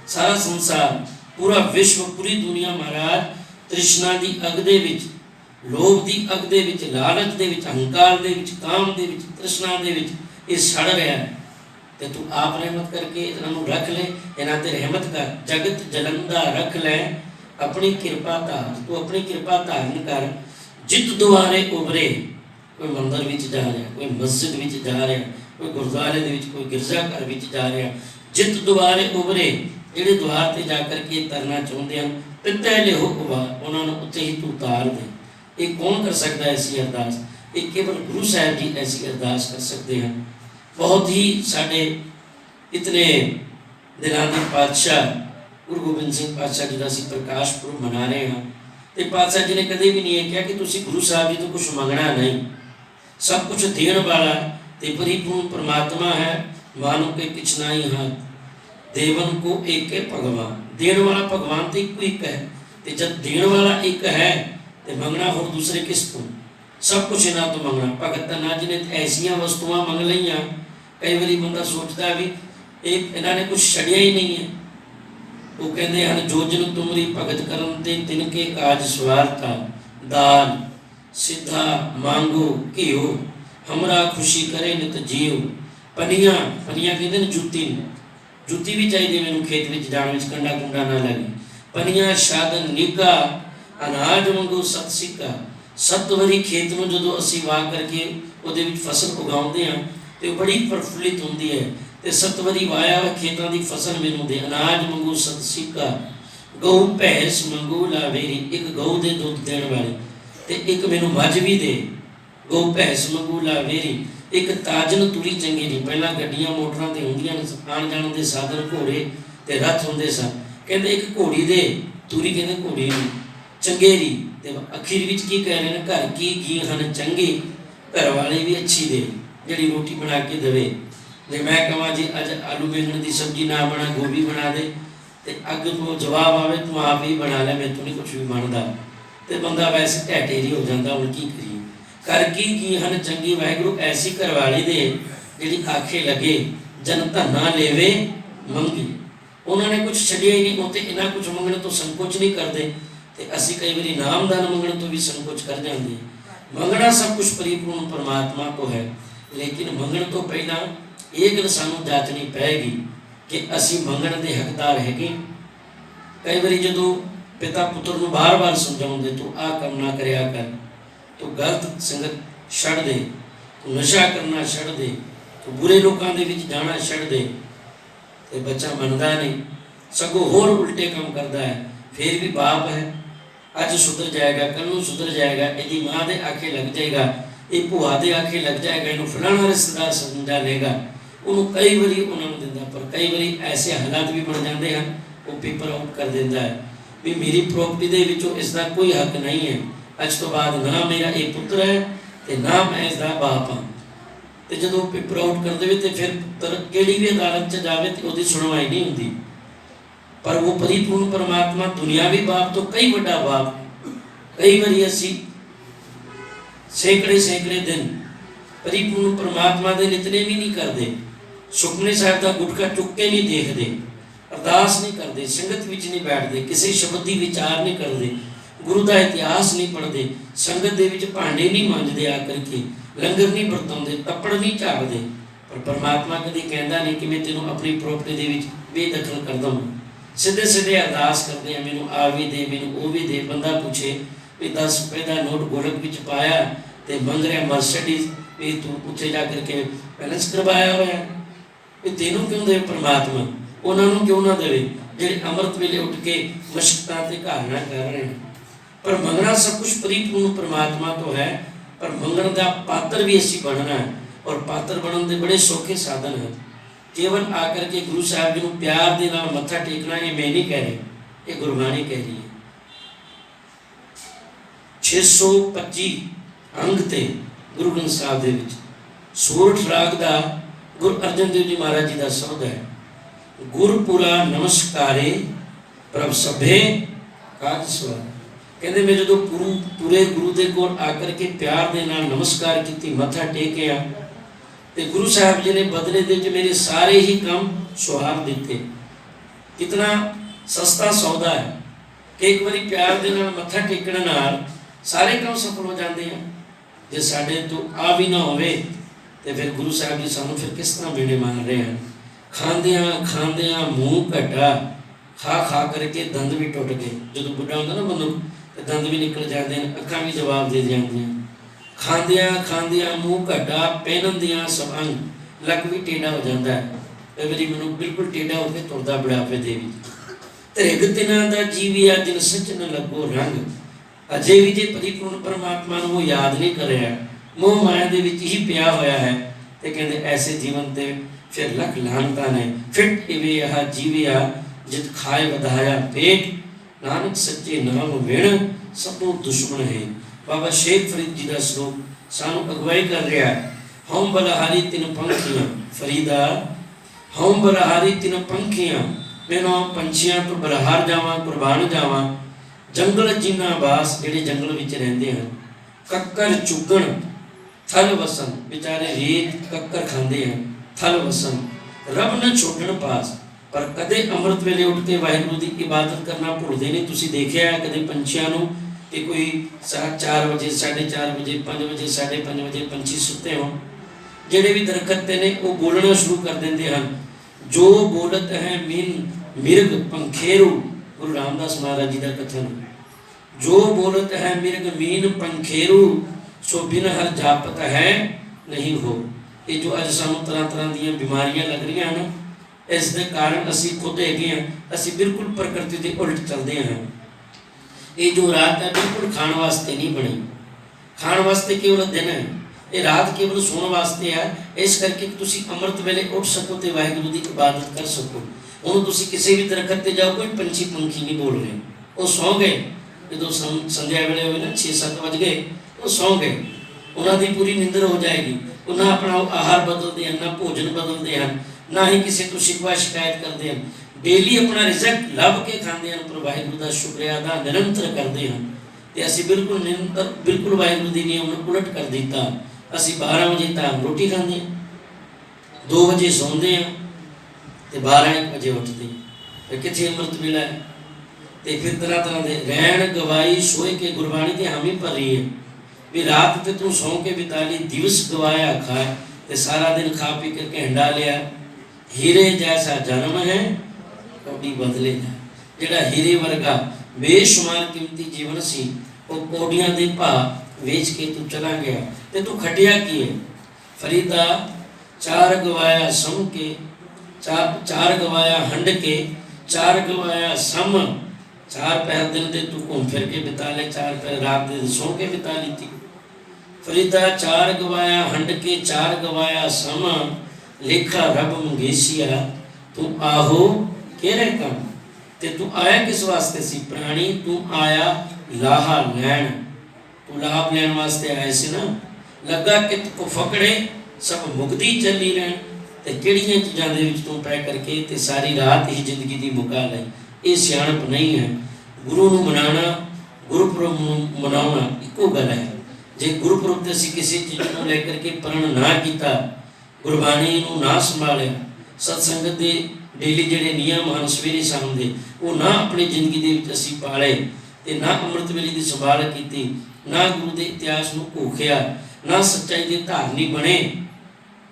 ਸਾਰਾ ਸੰਸਾਰ, ਪੂਰਾ ਵਿਸ਼ਵ, ਪੂਰੀ ਦੁਨੀਆ ਮਹਾਰਾਜ ਤ੍ਰਿਸ਼ਨਾ ਦੀ ਅੱਗ ਦੇ ਵਿੱਚ, ਲੋਭ ਦੀ ਅੱਗ ਦੇ ਵਿੱਚ, ਲਾਲਚ ਦੇ ਵਿੱਚ, ਅਹੰਕਾਰ ਦੇ ਵਿੱਚ, ਕਾਮ ਦੇ ਵਿੱਚ, ਤ੍ਰਿਸ਼ਨਾ ਦੇ ਵਿੱਚ ਇਹ ਸੜ ਰਿਹਾ ਹੈ। ਤੇ ਤੂੰ ਆਪ ਰਹਿਮਤ ਕਰਕੇ ਇਹਨਾਂ ਨੂੰ ਰੱਖ ਲੈ, ਇਹਨਾਂ ਤੇ ਰਹਿਮਤ ਕਰ। ਜਗਤ ਜਲੰਦਾ ਰੱਖ ਲੈ ਆਪਣੀ ਕਿਰਪਾ ਧਾਰ। ਤੂੰ ਆਪਣੀ ਕਿਰਪਾ ਧਾਰਨ ਕਰ। ਜਿਤ ਦੁਆਰੇ ਉਭਰੇ, ਕੋਈ ਮੰਦਰ ਵਿੱਚ ਜਾ ਰਿਹਾ, ਕੋਈ ਮਸਜਿਦ ਵਿੱਚ ਜਾ ਰਿਹਾ, ਕੋਈ ਗੁਰਦੁਆਰੇ ਦੇ ਵਿੱਚ, ਕੋਈ ਗਿਰਜਾ ਘਰ ਵਿੱਚ ਜਾ ਰਿਹਾ। ਜਿਤ ਦੁਆਰੇ ਉਭਰੇ, ਜਿਹੜੇ ਦੁਆਰ 'ਤੇ ਜਾ ਕਰਕੇ ਤਰਨਾ ਚਾਹੁੰਦੇ ਹਨ, ਪਿੱਤੇ ਲਿਹੋ ਉਬਾਰ, ਉਹਨਾਂ ਨੂੰ ਉੱਥੇ ਹੀ ਤੂੰ ਉਤਾਰ ਦੇ। ਇਹ ਕੌਣ ਕਰ ਸਕਦਾ ਐਸੀ ਅਰਦਾਸ? ਇਹ ਕੇਵਲ ਗੁਰੂ ਸਾਹਿਬ ਜੀ ਐਸੀ ਅਰਦਾਸ ਕਰ ਸਕਦੇ ਹਨ। ਬਹੁਤ ਹੀ ਸਾਡੇ ਇਤਨੇ ਦਿਲਾਂ ਦੇ ਪਾਤਸ਼ਾਹ ਗੁਰੂ ਗੋਬਿੰਦ ਸਿੰਘ ਪਾਤਸ਼ਾਹ ਜੀ ਦਾ ਅਸੀਂ ਪ੍ਰਕਾਸ਼ ਪੁਰਬ ਮਨਾ ਰਹੇ ਹਾਂ ਤੇ ਪਾਤਸ਼ਾਹ ਜੀ ਨੇ ਕਦੇ ਵੀ ਨਹੀਂ ਇਹ ਕਿਹਾ ਕਿ ਤੁਸੀਂ ਗੁਰੂ ਸਾਹਿਬ ਜੀ ਤੋਂ ਕੁਛ ਮੰਗਣਾ ਨਹੀਂ। ਸਭ ਕੁਛ ਦੇਣ ਵਾਲਾ ਤੇ परिपूर्ण परमात्मा है, मानो के किछ नहीं हाथ। देवन को एक है भगवान, देण वाला भगवान तो एक एक है। ते जब देण वाला एक है तो मंगना होर दूसरे किस तो? सब कुछ इन्हों तो मंगना। भगत ना जी ने ऐसिया वस्तुआं मंग लईयां, कई बारी बंदा सोचता भी इन्होंने कुछ छड़िया ही नहीं है। वो कहते हैं जो जिन तुमरी भगत करन ते तिनके काज स्वार्था, दान सिद्धा मांगो घिओ, हमरा खुशी करे नित जीव। पनिया पनिया कहते हैं जुत्ती, जुत्ती भी चाहिए मैनू खेत में जाने में, कंडा कुंडा ना लगे। पनिया शादन निका, अनाज वांगू सत सिक्का। 7 वारी खेत में जो असी वाह करके वो फसल उगाते हैं तो बड़ी प्रफुल्लित होती है। तो 7 वारी वाया खेतों की फसल मैनू दे, अनाज वांगू सत सिक्का। गऊ भैंस मंगू लावेरी, एक गऊ दे दुध देने वाले, तो एक मैनू मझ भी दे। गौ भैंस मंगू लावेरी, एक ताजन तुरी चंगी नहीं। पहला गड्डियां मोटरां ते हुंदियां आण जाण दे साधन घोड़े ते रथ हुंदे सन। कहंदे एक घोड़ी दे, तुरी कहंदे घोड़ी नूं, चंगेरी ते अखीर विच की कह रहे हैं, घर की घी हन चंगी, घर वाले भी अच्छी दे, जिहड़ी रोटी बना के देवे। जे मैं कहां जी अज आलू बैंगन की सब्जी ना बना, गोभी बना दे, ते अग तो जवाब आवे तू आप ही बना ले, मैं तो नहीं कुछ भी बनता। तो बंदा वैसे ढेटेरी हो जाता। हुण की करिए? कर की हन चंगी वाहिगुरू ऐसी करवाली दे, जिहड़ी आखे लगे जन धना लेवे मंगी। उन्होंने कुछ छड्डिया ही नहीं, उत्ते इन्ना कुछ मंगने तो संकोच नहीं करते। तो असी कई बार नामदान मंगने तो भी संकोच कर जाते। मंगना सब कुछ परिपूर्ण परमात्मा को है, लेकिन मंगण तो पहला ये गल सानू जांचनी पैगी कि असी मंगण के हकदार हैगे। कई बार जो पिता पुत्र नूं बार बार समझाउंदे तू आ काम ना करिया कर, तो गलत संगत छड़ दे, तो नशा करना छड़ दे, तो बुरे लोगों के विच जाना छड़ दे, तो बच्चा मनता नहीं, सगों होर उल्टे काम करता है। फिर भी बाप है, अज सुधर जाएगा, कल नूं सुधर जाएगा, यदि माँ के आखे लग जाएगा, ये भूआ के आखे लग जाएगा, इन्हूं फलाना रिश्तेदार समझा लेगा, उन्होंने कई बारी उन्होंने दिंदा। पर कई बारी ऐसे हालात भी बन जाते हैं, वो पेपर आउट कर देता है भी मेरी प्रॉपर्टी दे विचों इसका कोई हक नहीं है, अज तो बाद ना मेरा ये पुत्र है तो ना मैं इसका बाप हाँ। तो जो पेपर आउट कर दे तो फिर पुत्र किहड़ी भी अदालत च जाए तो उसकी सुनवाई नहीं होती। पर वो परिपूर्ण परमात्मा दुनियावी बाप तो कई बड़ा बाप। कई बारी असी सैकड़े दिन परिपूर्ण परमात्मा के नितने भी नहीं करते, सुखमनी साहिब का गुटका चुक के नहीं देखते, अरदास नहीं करते, संगत विच नहीं बैठते, किसी शब्द की विचार नहीं करते, गुरु का इतिहास नहीं पढ़ते, संगत के विच भांडे नहीं मांजते, आकर के लंगर नहीं वरताउंदे, तप्पड़ नहीं झाड़ते। पर परमात्मा कभी कहता नहीं कि मैं तेनों अपनी प्रॉपर्टी के विच बेदखल कर दूँ। सीधे सीधे अरदास करते हैं, मैनू आ भी दे, मैनू वो भी दे। बंदा पूछे भी 10 रुपए का नोट गोलक विच पाया तो मंग रहा मर्सिडीज, भी तू उत्थे जा करके बैलेंस करवाया हुआ है, भी तेनों क्यों दे परमात्मा, उन्होंने क्यों ना दे जिहड़े अमृत वेले उठ के मशक्तां ते घालना कर रहे हैं। पर मंगना सब कुछ परिपूर्ण परमात्मा तो है, पर मंगण का पात्र भी असी बनना है। और पात्र बनने के बड़े सौखे साधन हैं। केवल आकर के गुरु साहब जी को प्यार के नाल मत्था टेकना, ये मैं नहीं कह रही, ये गुरबाणी कह रही है। 625 अंग थे गुरु ग्रंथ साहब दे विच। सोरठ राग का गुरु अर्जन देव जी महाराज जी का शब्द है, गुरपुरा नमस्कारे प्रभ सभे काज सवार। कहते मैं जो पूरे गुरु के कोल आकर के प्यार के नाल नमस्कार की, मत्था टेकिया, तो गुरु साहब जी ने बदले दे मेरे सारे ही काम सुहार दिते। कितना सस्ता सौदा है कि एक बार प्यार के नाल मत्था टेकने नाल सारे काम सफल हो जाते हैं। जे साडे तो आ भी ना होवे तो फिर गुरु साहब जी सानू फिर किस तरह बेड़े मार रहे हैं। खांदियां खांदियां मुँह घटा, खा खा करके दंद भी टुट गए। जो बुढ़ा होंगे ना बंदू तो दंद भी निकल जाते हैं, अखा भी जवाब दे जाती। खांदियां खांदियां मुँह घटा, पहनदियां सब अंग, लक भी टेढ़ा हो जाता है। कई बार मैनू बिल्कुल टेढ़ा होकर तुरदा बुढ़ापे दे त्रिग तिना दा जीविया जिन सच न लगो रंग। अजे भी जे परिपूर्ण परमात्मा को याद नहीं कर रहा, मोह माया दे विच ही पिया होया है, तो कहते ऐसे जीवन ते फिर लख लानता ने। फिट इवे यह जीविया जित खाए बधाया पेट, नानक सच्चे नाम विण सबो दुश्मन है। बाबा शेख फरीद जी का श्लोक सानू अगवाई कर रहा है। हम बलहारी तिन पंखियां, फरीदा हम बलहारी तिन पंखियां, मैनों पंछियां तो बलहार जावां कुर्बान जावां। जंगल जिन्ना बास, जेड़े जंगल विच रहिंदे हन, कक्कर चुगण थल वसन, बेचारे रेत कक्कर खांदे हैं, थल वसन रब न छोड़न पास। पर कदे अमृत वेले उठ के वाहिगुरू की इबादत करना भुलते नहीं। तुसीं देखिया है कदे पंछियां नूं कि कोई 4 बजे 4:30 बजे 5 बजे 5:30 बजे पंछी सुते हो, जेड़े भी दरखत ने वो बोलना शुरू कर देंगे हैं। जो बोलत है मीन मिर्ग पंखेरू, गुरु रामदास महाराज जी का कथन। जो बोलत है मिर्ग मीन पंखेरू, सो बिन हर जापत है नहीं हो। ये जो अज सानू तरह तरह दी बीमारियां लग रही हैं, इस दे कारण असी खुद है असी बिल्कुल प्रकृति के उलट चलते हैं। ये जो रात है बिल्कुल खाने वास्ते नहीं बनी, खाने वास्ते केवल दिन है, ये रात केवल सोने वास्ते है। इस करके तुसी अमृत वेले उठ सको तो वाहिगुरू की इबादत कर सको। उन्होंने तुसी किसी भी दरखत पर जाओ, कोई पंछी पंखी नहीं बोल रहे, वो सौ गए। जो संध्या वेले हो ना 6-7 बज गए, वो सौ गए, उन्होंने पूरी निंदर हो जाएगी। उन्हें अपना आहार बदलते हैं, ना भोजन बदलते हैं, ना ही किसी को शिकवा शिकायत करते हैं। डेली अपना रिजल्ट लभ के खाते हैं, पर वाहिगुरू का शुक्रिया अदा निरंतर करते हैं। तो असी बिल्कुल वाहिगुरू की नियम उलट कर दिता। असी 12 बजे तक रोटी खाते हैं, 2 बजे सौंदे हैं, तो 12-1 बजे उठते हैं। फिर कितने अमृत मिला है। तो फिर तरह तरह के रैन गवाई सोए के गुरबाणी की हामी भर रही है भी रात तो तू सौ के बिता ली, दिवस गवाया खाए, तो सारा दिन खा पी करके हंडा लिया। हीरे जैसा जन्म है कौड़ी बदले जाए। जिहड़ा हीरे वर्गा बेशुमार कीमती जीवन सी, वो कौड़ियां दे भाव वेच के तू चला गया, तो तू खटिया की है। फरीदा 4 गवाया सम के, 4 गवाया हंड के, 4 गवाया सम। 4 पहर दिन दे तू घूम फिर के बिता ले, 4 पहर रात दे सो के बिता ली थी। फरीदा 4 गवाया हंड के, 4 गवाया सम। लेखा रब मंगेशिया तू आहो केरे काम। ते तू आया किस वास्ते सी प्राणी, तू आया लाहा लैन, तू लाभ लैन वास्ते आया सी ना। लगा कि तू फकड़े सब मुक्ति चली रहन, ते किहड़ियां चीज़ां दे विच तू पै करके ते सारी रात ही जिंदगी दी मुका लई। ये सियाणप नहीं है। गुरु नूं मनाना, गुरुपुरब मनाना इक्को गल है। जे गुरुपुरब ते असीं किसी चीज़ को लेकर के प्रण ना किया, गुरबाणी नूं ना संभालिया, सत्संगत दे डेली जिहड़े नियम हैं सवेरे शाम दे वो ना अपनी जिंदगी दे विच असीं पाले, ते ना अमृत वेले दी संभाल कीती, ना गुरु दे इतिहास नूं घोखिया, ना सच्चाई दे धारनी बने,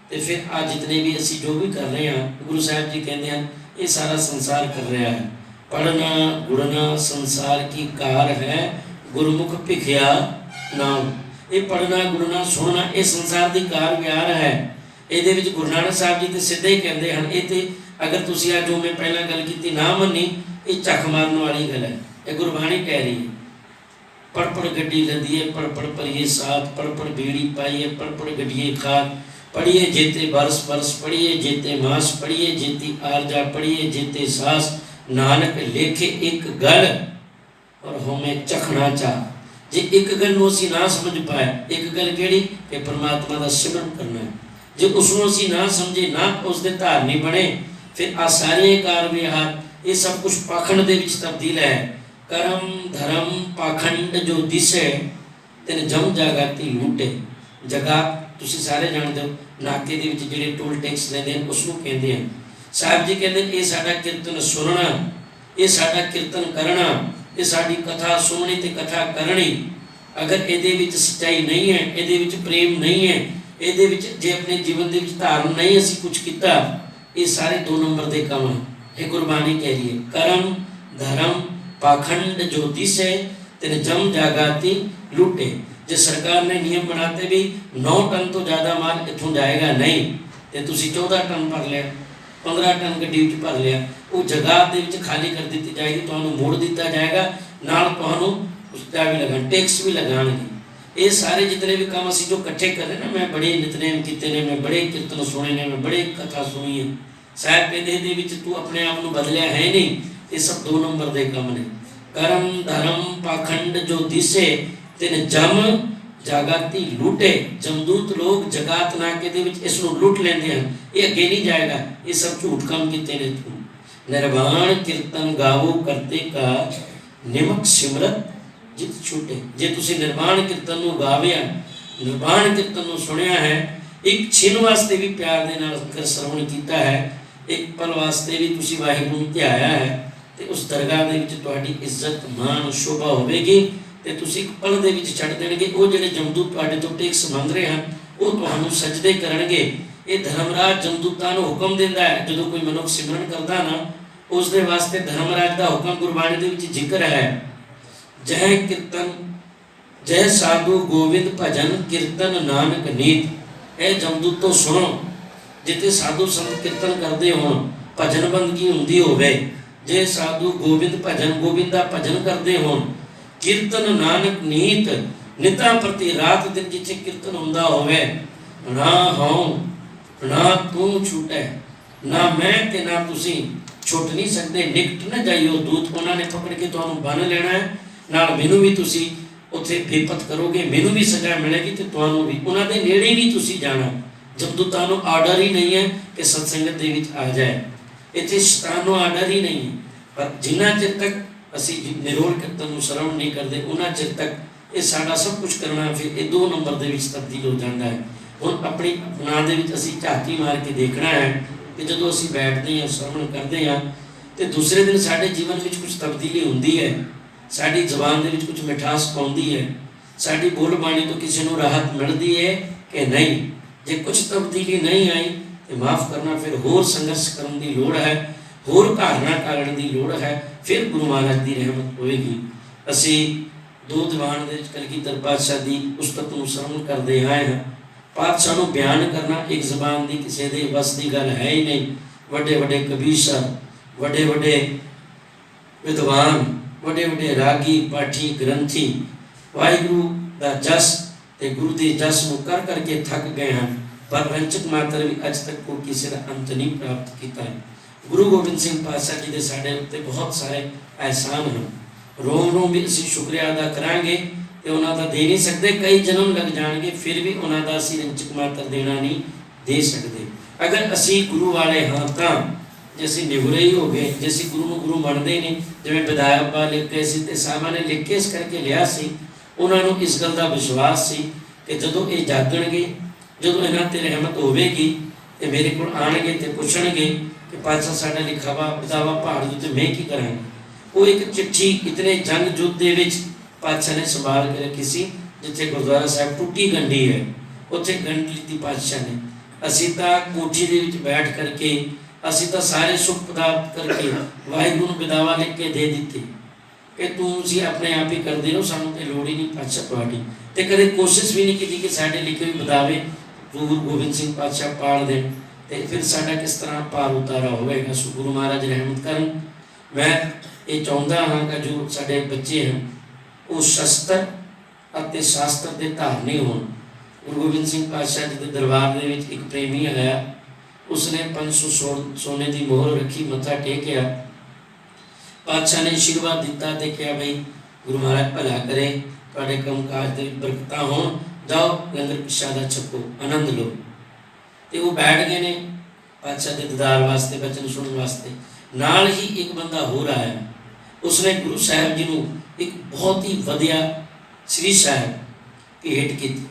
तो फिर आज जितने भी असीं जो भी कर रहे हैं, गुरु साहब जी कहते हैं ये सारा संसार कर रहा है। पढ़ना गुड़ना संसार की कार है, गुरमुख भिखिया नाम। ये पढ़ना गुड़ना सुनना ये संसार की कार व्यार है। ये गुरु नानक साहब जी तो सीधे ही कहते हैं, ये तो अगर तुम आज जो मैं पहला गल की ना मनी, ये झक मारने वाली गल है। ये गुरबाणी कह रही है। पड़ गड्डी लदीए पड़ परिए साथ पड़ बेड़ी पाइए पड़ गड्डिए खाक पढ़िए जेते बरस बरस पढ़िए जेते मास पढ़िए जेती आरजा पढ़िए जेते सास नानक लेखे एक गल और हमें चखना चाह। जे एक गल नूं असीं ना समझ पाए, एक गल किहड़ी कि परमात्मा का सिमरन करना है, जे उसनों असीं ना समझे ना उसके धारनी बने, फिर आ सारे कार विहार ये सब कुछ पाखंड दे विच तब्दील है। करम धर्म पाखंड जो दिसे तेन जम जागाती लूटे। जगा तुसीं सारे जानते हो, नाके दे विच जिहड़े टोल टैक्स लैंदे हैं उसनूं कहंदे हैं। साहब जी कहते ये साडा कीर्तन सुनना, ये साडा कीर्तन करना, ये साडी कथा सुननी ते कथा करनी। अगर इहदे विच सच्चाई नहीं है, इहदे विच प्रेम नहीं है, इहदे विच जे अपने जीवन दे विच धारण नहीं असीं कुछ कीता, ये सारे 2 नंबर दे काम हैं। ये गुरबाणी कह रही है, करम धर्म पाखंड जो दिसे तेन जम जागाती लूटे। जे सरकार ने नियम बनाते भी 9 टन तो ज़्यादा माल इत्थों जाएगा नहीं, तो तुसीं 14 टन भर लिया, 15 टन गड्डी विच भर लिया, वो जगह दे विच खाली कर दी जाएगी, तुहानूं मोड़ दिता जाएगा, नाल तुहानूं उसका भी लगान टैक्स भी लगाएंगे। ये सारे जितने भी काम असीं जो इकट्ठे कर रहे ना, मैं बड़े नितनेम कीते ने, मैं बड़े कीर्तन सुने ने, मैं बड़े कथा सुनी है, साहब कहते दे विच तू अपने आप नूं बदलिया है नहीं। ये सब 2 नंबर दे काम ने। करम धर्म पाखंड जो दिसे तेन जम जागाती लूटे। जमदूत लोग जगात नाके दे विच इस नूं लुट लेंदे हैं, ये अगे नहीं जाएगा, ये सब झूठ काम कीते ने तू। निर्वाण कीर्तन गावो करते का निमक सिमरत जित छूटे। जे तुसीं निर्वाण कीर्तन नूं गाविया, निर्वाण कीर्तन नूं सुनिया है, एक छिन वास्ते भी प्यार दे नाल कर श्रवण कीता है, एक पल वास्ते भी तुसीं वाहिगुरू नूं ध्याया है, ते उस दरगाह दे विच तुहाडी इज्जत मान शोभा होवेगी, ते तुसीं एक पल दे विच छड्ड देणगे। वो जिहड़े जमदूत तुहाडे तो टैक्स मंग रहे हैं, वो तुहानूं सजदे करनगे। ये धर्मराज जमदूतां नूं हुक्म दिंदा है, जदों कोई मनुख सिमरन करदा ना, उस दे वास्ते धर्मराज दा हुक्म गुरबाणी दे विच जिक्र है। जय कीर्तन जय साधु गोविंद भजन कीर्तन नानक नीत। ए जमदूतो सुनो, जिते साधु संत कीर्तन करते हो, भजन बंदगी हुंदी होवे, जे साधु गोविंद भजन गोविंद दा भजन करते हो, कीर्तन नानक नीत, निता प्रति रात दिन जिथे कीर्तन हुंदा होवे, ना हूं ना तू छूटे, ना मैं ते ना तुसी छुट नहीं सकते। निकट न जाइयो दूत, उन्होंने पकड़ के तुहानूं बन लेना है, नाल मैनूं भी तुसी उत्थे बेपत करोगे, मैनूं भी सजा मिलेगी, तो तुहानूं भी उन्हां दे नेड़े नहीं तुसी जाना। जमदूतां नूं आर्डर ही नहीं है कि सत्संगत दे विच आ जाए, इत्थे शैतान नूं आर्डर ही नहीं है। पर जिन्ना चिर तक असीं निरोल कीर्तन नूं श्रवण नहीं करते, उन्ना चिर तक ये साडा सब कुछ करना फिर ये 2 नंबर दे विच तब्दील हो जाता है। हुण अपनी अपना दे विच असीं झाती मार के देखना है कि जदों असीं बैठते हैं श्रवण करते हैं, तो दूसरे दिन साडे जीवन में कुछ तब्दीली होंदी है, साडी जबान दे विच कुछ मिठास पाउंदी है, साडी बोल बाणी तो किसी नूं राहत मिलती है कि नहीं। जे कुछ तब्दीली नहीं आई तो माफ़ करना, फिर होर संघर्ष करने की लोड़ है, होर धारणा करने की लोड़ है, फिर गुरु महाराज की रहमत होएगी। असी 2 दीवान दे कलगीधर पातशाह की उस्तत नूं श्रवण करते आए हैं। पातशाह नूं बयान करना एक जबान की किसी के बस की गल है ही नहीं। वड्डे वड्डे कबीर साहब, वड्डे वड्डे विद्वान, वड्डे वड्डे रागी पाठी ग्रंथी वाहिगुरू दा जस ते गुरु के जस नूं कर करके थक गए हैं, पर रंचक मात्र भी अज तक को किसी का अंत नहीं प्राप्त किया है। गुरु गोबिंद सिंह पातशाह जी के साढ़े उत्ते बहुत सारे एहसान हैं, रोम रोम भी असीं शुक्रिया अदा करांगे तो उन्होंने दे नहीं सकते, कई जन्म लग जाएंगे फिर भी उन्होंने असीं रंचक मात्र देना नहीं दे सकते। अगर असीं गुरु वाले हाँ तो जे असीं निवरे ही हो गए, जे असीं गुरु नूं गुरु मनते नहीं, जिवें विधायक लिख के सी ते साहबां ने लिख के इस करके लिया सी, उन्होंने इस गल का विश्वास सी कि जदों ये जागणगे, जदों इन्हां ते रहमत होवेगी तो मेरे को आएंगे तो पूछणगे कि पातशाह साडा लिखा वा बितावा पहाड़ दे उत्ते मैं की करांगा। वो एक चिट्ठी इतने जंग युद्ध दे विच पातशाह ने संभाल के रखी सी, जिथे गुरुद्वारा साहब टूटी गंढी है उत्थे गंढ लीती पातशाह ने। असीं तां कोठी दे विच बैठ करके असीं तां सारे सुख प्राप्त करके वाहिगुरू नूं बिदावा लिख के दे दिते कि तुसीं अपने आप ही करदे रहो, सानूं ते लोड़ ही नहीं पातशाह तुहाडी। ते कदे कोशिश भी नहीं की कि साडे लिखे हुए बिदावे गुरु गोबिंद सिंह पातशाह पाल देण, ते फिर साडा किस तरह पार उतारा होवेगा। सो गुरु महाराज रहमत करन। मैं ये चाहुंदा हाँ कि जो साडे बच्चे हैं ਉਹ ਸ਼ਸਤਰ ਅਤੇ ਸ਼ਾਸਤਰ ਦੇ ਧਾਰਨੀ ਹੋਣ। ਗੁਰੂ ਗੋਬਿੰਦ ਸਿੰਘ ਪਾਤਸ਼ਾਹ ਜੀ ਦੇ ਦਰਬਾਰ ਦੇ ਵਿੱਚ ਇੱਕ ਪ੍ਰੇਮੀ ਆਇਆ, ਉਸਨੇ 500 ਸੋਨੇ ਦੀ ਮੋਹਰ ਰੱਖੀ, ਮੱਥਾ ਟੇਕਿਆ। ਪਾਤਸ਼ਾਹ ਨੇ ਆਸ਼ੀਰਵਾਦ ਦਿੱਤਾ ਤੇ ਕਿਹਾ ਬਈ ਗੁਰੂ ਮਹਾਰਾਜ ਭਲਾ ਕਰੇ, ਤੁਹਾਡੇ ਕੰਮ ਕਾਜ ਦੇ ਬਰਕਤਾਂ ਹੋਣ, ਜਾਓ ਲੰਗਰ ਪ੍ਰਸ਼ਾਦਾ ਛਕੋ, ਆਨੰਦ ਲਓ। ਤੇ ਉਹ ਬੈਠ ਗਏ ਨੇ ਪਾਤਸ਼ਾਹ ਦੇ ਦੀਦਾਰ ਵਾਸਤੇ, ਬਚਨ ਸੁਣਨ ਵਾਸਤੇ। ਨਾਲ ਹੀ ਇੱਕ ਬੰਦਾ ਹੋਰ ਆਇਆ, ਉਸਨੇ ਗੁਰੂ ਸਾਹਿਬ ਜੀ ਨੂੰ ਇੱਕ ਬਹੁਤ ਹੀ ਵਧੀਆ ਸ੍ਰੀ ਸਾਹਿਬ ਭੇਟ ਕੀਤੀ।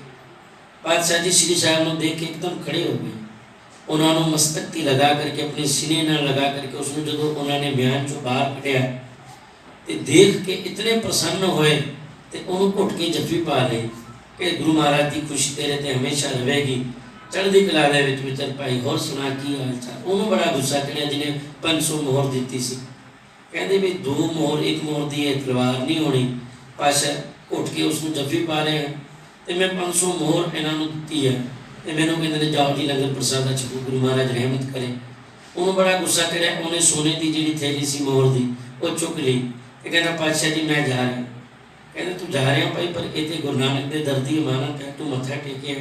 ਪਾਤਸ਼ਾਹ ਜੀ ਸ੍ਰੀ ਸਾਹਿਬ ਨੂੰ ਦੇਖ ਕੇ ਇੱਕਦਮ ਖੜੇ ਹੋ ਗਏ, ਉਹਨਾਂ ਨੂੰ ਮਸਤਕ 'ਤੇ ਲਗਾ ਕਰਕੇ, ਆਪਣੇ ਸੀਨੇ ਨਾਲ ਲਗਾ ਕਰਕੇ ਉਸਨੂੰ ਜਦੋਂ ਉਹਨਾਂ ਨੇ ਮਿਆਨ 'ਚੋਂ ਬਾਹਰ ਕੱਢਿਆ ਤੇ ਦੇਖ ਕੇ ਇਤਨੇ ਪ੍ਰਸੰਨ ਹੋਏ ਤੇ ਉਹਨੂੰ ਘੁੱਟ ਕੇ ਜੱਫੀ ਪਾ ਲਈ ਕਿ ਗੁਰੂ ਮਹਾਰਾਜ ਦੀ ਖੁਸ਼ੀ ਤੇਰੇ ਤੇ ਹਮੇਸ਼ਾ ਰਹੇਗੀ, ਚੜ੍ਹਦੀ ਕਲਾ ਦੇ ਵਿੱਚ ਵਿਚਰ ਭਾਈ, ਹੋਰ ਸੁਣਾ ਕੀ ਹਾਲ ਚਾਲ। ਉਹਨੂੰ ਬੜਾ ਗੁੱਸਾ ਚੜਿਆ ਜਿਹਨੇ 500 ਮੋਹਰ ਦਿੱਤੀ ਸੀ। ਕਹਿੰਦੇ ਵੀ 2 ਮੋਹਰ, 1 ਮੋਹਰ ਦੀ ਇਹ ਤਲਵਾਰ ਨਹੀਂ ਹੋਣੀ। ਪਾਤਸ਼ਾਹ ਘੁੱਟ ਕੇ ਉਸਨੂੰ ਜੱਫੀ ਪਾ ਰਹੇ ਹਨ ਤੇ ਮੈਂ 500 ਮੋਹਰ ਇਹਨਾਂ ਨੂੰ ਦਿੱਤੀ ਹੈ ਤੇ ਮੈਨੂੰ ਕਹਿੰਦੇ ਨੇ ਜਾਓ ਜੀ ਲੰਗਰ ਪ੍ਰਸ਼ਾਦਾ ਛਕੋ, ਗੁਰੂ ਮਹਾਰਾਜ ਰਹਿਮਤ ਕਰੇ। ਉਹਨੂੰ ਬੜਾ ਗੁੱਸਾ ਚੜਿਆ, ਉਹਨੇ ਸੋਨੇ ਦੀ ਜਿਹੜੀ ਥੈਲੀ ਸੀ ਮੋਹਰ ਦੀ ਉਹ ਚੁੱਕ ਲਈ ਤੇ ਕਹਿੰਦਾ ਪਾਤਸ਼ਾਹ ਜੀ ਮੈਂ ਜਾ ਰਿਹਾ। ਕਹਿੰਦੇ ਤੂੰ ਜਾ ਰਿਹਾ ਭਾਈ, ਪਰ ਇਹ ਤੇ ਗੁਰੂ ਨਾਨਕ ਦੇ ਦਰ ਦੀ ਅਮਾਨਤ ਹੈ, ਤੂੰ ਮੱਥਾ ਟੇਕਿਆ,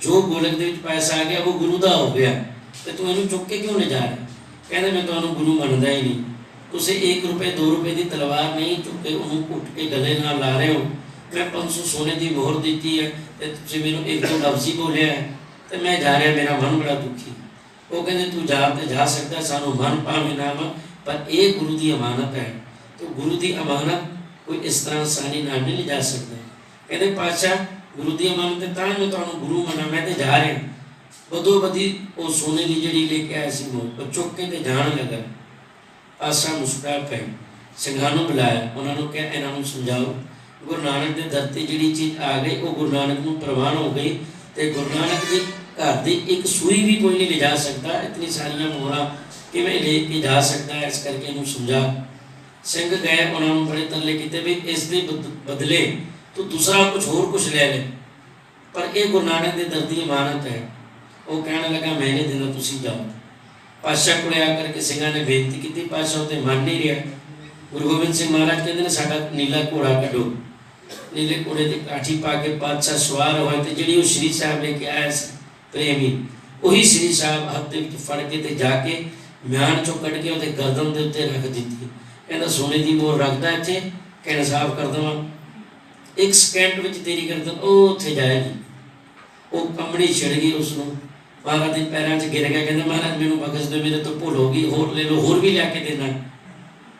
ਜੋ ਗੋਲਕ ਦੇ ਵਿੱਚ ਪੈਸਾ ਆ ਗਿਆ ਉਹ ਗੁਰੂ ਦਾ ਹੋ ਗਿਆ ਤੇ ਤੂੰ ਇਹਨੂੰ ਚੁੱਕ ਕੇ ਕਿਉਂ ਲੈ ਜਾ ਰਿਹਾ। ਕਹਿੰਦੇ ਮੈਂ ਤੁਹਾਨੂੰ ਗੁਰੂ ਮੰਨਦਾ ਹੀ ਨਹੀਂ, ਤੁਸੀਂ 1 ਰੁਪਏ 2 ਰੁਪਏ ਦੀ ਤਲਵਾਰ ਨਹੀਂ ਚੁੱਕੇ, ਉਹਨੂੰ ਘੁੱਟ ਕੇ ਗਲੇ ਨਾਲ ਲਾ ਰਹੇ ਹੋ। ਮੈਂ 500 ਸੋਨੇ ਦੀ ਮੋਹਰ ਦਿੱਤੀ ਹੈ ਤੇ ਤੁਸੀਂ ਮੈਨੂੰ 1-2 ਲਫ਼ਜ਼ ਹੀ ਬੋਲਿਆ ਹੈ ਤੇ ਮੈਂ ਜਾ ਰਿਹਾ, ਮੇਰਾ ਮਨ ਬੜਾ ਦੁਖੀ। ਉਹ ਕਹਿੰਦੇ ਤੂੰ ਜਾ ਤੇ ਜਾ ਸਕਦਾ, ਸਾਨੂੰ ਮਨ ਭਾਵੇਂ ਨਾ ਮਨ, ਪਰ ਇਹ ਗੁਰੂ ਦੀ ਅਮਾਨਤ ਹੈ ਤੇ ਗੁਰੂ ਦੀ ਅਮਾਨਤ ਕੋਈ ਇਸ ਤਰ੍ਹਾਂ ਆਸਾਨੀ ਨਾਲ ਨਹੀਂ ਲਿਜਾ ਸਕਦਾ। ਕਹਿੰਦੇ ਪਾਤਸ਼ਾਹ ਗੁਰੂ ਦੀ ਅਮਾਨਤ ਹੈ ਤਾਂ ਮੈਂ ਤੁਹਾਨੂੰ ਗੁਰੂ ਮੰਨਾਂ, ਮੈਂ ਤੇ ਜਾ ਰਿਹਾ। ਬਦੋ ਬਦੀ ਉਹ ਸੋਨੇ ਦੀ ਜਿਹੜੀ ਲੈ ਕੇ ਆਇਆ ਸੀ ਉਹ ਚੁੱਕ ਕੇ ਤੇ ਜਾਣ ਲੱਗਾ। ਪਾਤਸ਼ਾਹ ਮੁਸਕਰਾ ਪਏ, ਸਿੰਘਾਂ ਨੂੰ ਬੁਲਾਇਆ, ਉਹਨਾਂ ਨੂੰ ਕਿਹਾ ਇਹਨਾਂ ਨੂੰ ਸਮਝਾਓ ਗੁਰੂ ਨਾਨਕ ਦੇ ਦਰ 'ਤੇ ਜਿਹੜੀ ਚੀਜ਼ ਆ ਗਈ ਉਹ ਗੁਰੂ ਨਾਨਕ ਨੂੰ ਪ੍ਰਵਾਨ ਹੋ ਗਈ ਤੇ ਗੁਰੂ ਨਾਨਕ ਦੇ ਘਰ ਦੀ ਇੱਕ ਸੂਈ ਵੀ ਕੋਈ ਨਹੀਂ ਲਿਜਾ ਸਕਦਾ, ਇਤਨੀ ਸਾਰੀਆਂ ਮੋਹਰਾਂ ਕਿਵੇਂ ਲੈ ਕੇ ਜਾ ਸਕਦਾ ਹੈ, ਇਸ ਕਰਕੇ ਇਹਨੂੰ ਸਮਝਾ। ਸਿੰਘ ਗਏ, ਉਹਨਾਂ ਨੂੰ ਬੜੇ ਤਰਲੇ ਕੀਤੇ ਵੀ ਇਸ ਦੇ ਬਦਲੇ ਤੂੰ ਦੂਸਰਾ ਕੁਝ ਲੈ ਲੈ, ਪਰ ਇਹ ਗੁਰੂ ਨਾਨਕ ਦੇ ਦਰ ਦੀ ਅਮਾਨਤ ਹੈ। ਉਹ ਕਹਿਣ ਲੱਗਾ ਮੈਂ ਨਹੀਂ ਦਿੰਦਾ, ਤੁਸੀਂ ਜਾਓ। ਪਾਤਸ਼ਾਹ ਕੋਲ ਆ ਕਰਕੇ ਸਿੰਘਾਂ ਨੇ ਬੇਨਤੀ ਕੀਤੀ, ਪਾਤਸ਼ਾਹ ਉਹ ਤੇ ਮੰਨ ਨਹੀਂ ਰਿਹਾ। ਗੁਰੂ ਗੋਬਿੰਦ ਸਿੰਘ ਮਹਾਰਾਜ ਕਹਿੰਦੇ ਨੇ ਸਾਡਾ ਨੀਲਾ ਘੋੜਾ ਕੱਢੋ। ਨੀਲੇ ਘੋੜੇ ਤੇ ਕਾਠੀ ਪਾ ਕੇ ਪਾਤਸ਼ਾਹ ਸਵਾਰ ਹੋਏ ਤੇ ਜਿਹੜੀ ਉਹ ਸ਼੍ਰੀ ਸਾਹਿਬ ਲੈ ਕੇ ਆਇਆ ਸੀ ਪ੍ਰੇਮੀ, ਉਹੀ ਸ਼੍ਰੀ ਸਾਹਿਬ ਹੱਥ ਦੇ ਵਿੱਚ ਫੜ ਕੇ ਤੇ ਜਾ ਕੇ ਮਿਆਨ ਚੋਂ ਕੱਢ ਕੇ ਉਹਦੇ ਗਰਦਨ ਦੇ ਉੱਤੇ ਰੱਖ ਦਿੱਤੀ। ਕਹਿੰਦਾ ਸੋਨੇ ਦੀ ਮੋਹਰ ਰੱਖਦਾ ਇੱਥੇ, ਕਹਿੰਦਾ ਸਾਫ਼ ਕਰ ਦੇਵਾਂ, 1 ਸਕਿੰਟ ਵਿੱਚ ਤੇਰੀ ਗਰਦਨ ਉਹ ਉੱਥੇ ਜਾਏਗੀ। ਉਹ ਕੰਬਣੀ ਛਿੜ ਗਈ, ਉਸਨੂੰ ਮਹਾਰਾਜ ਦੇ ਪੈਰਾਂ 'ਚ ਗਿਰ ਗਿਆ। ਕਹਿੰਦਾ ਮਹਾਰਾਜ ਮੈਨੂੰ ਬਖਸ਼ ਦਿਓ, ਮੇਰੇ ਤੋਂ ਭੁੱਲ ਹੋ ਗਈ, ਹੋਰ ਲੈ ਲਓ, ਹੋਰ ਵੀ ਲਿਆ ਕੇ ਦੇਣਾ।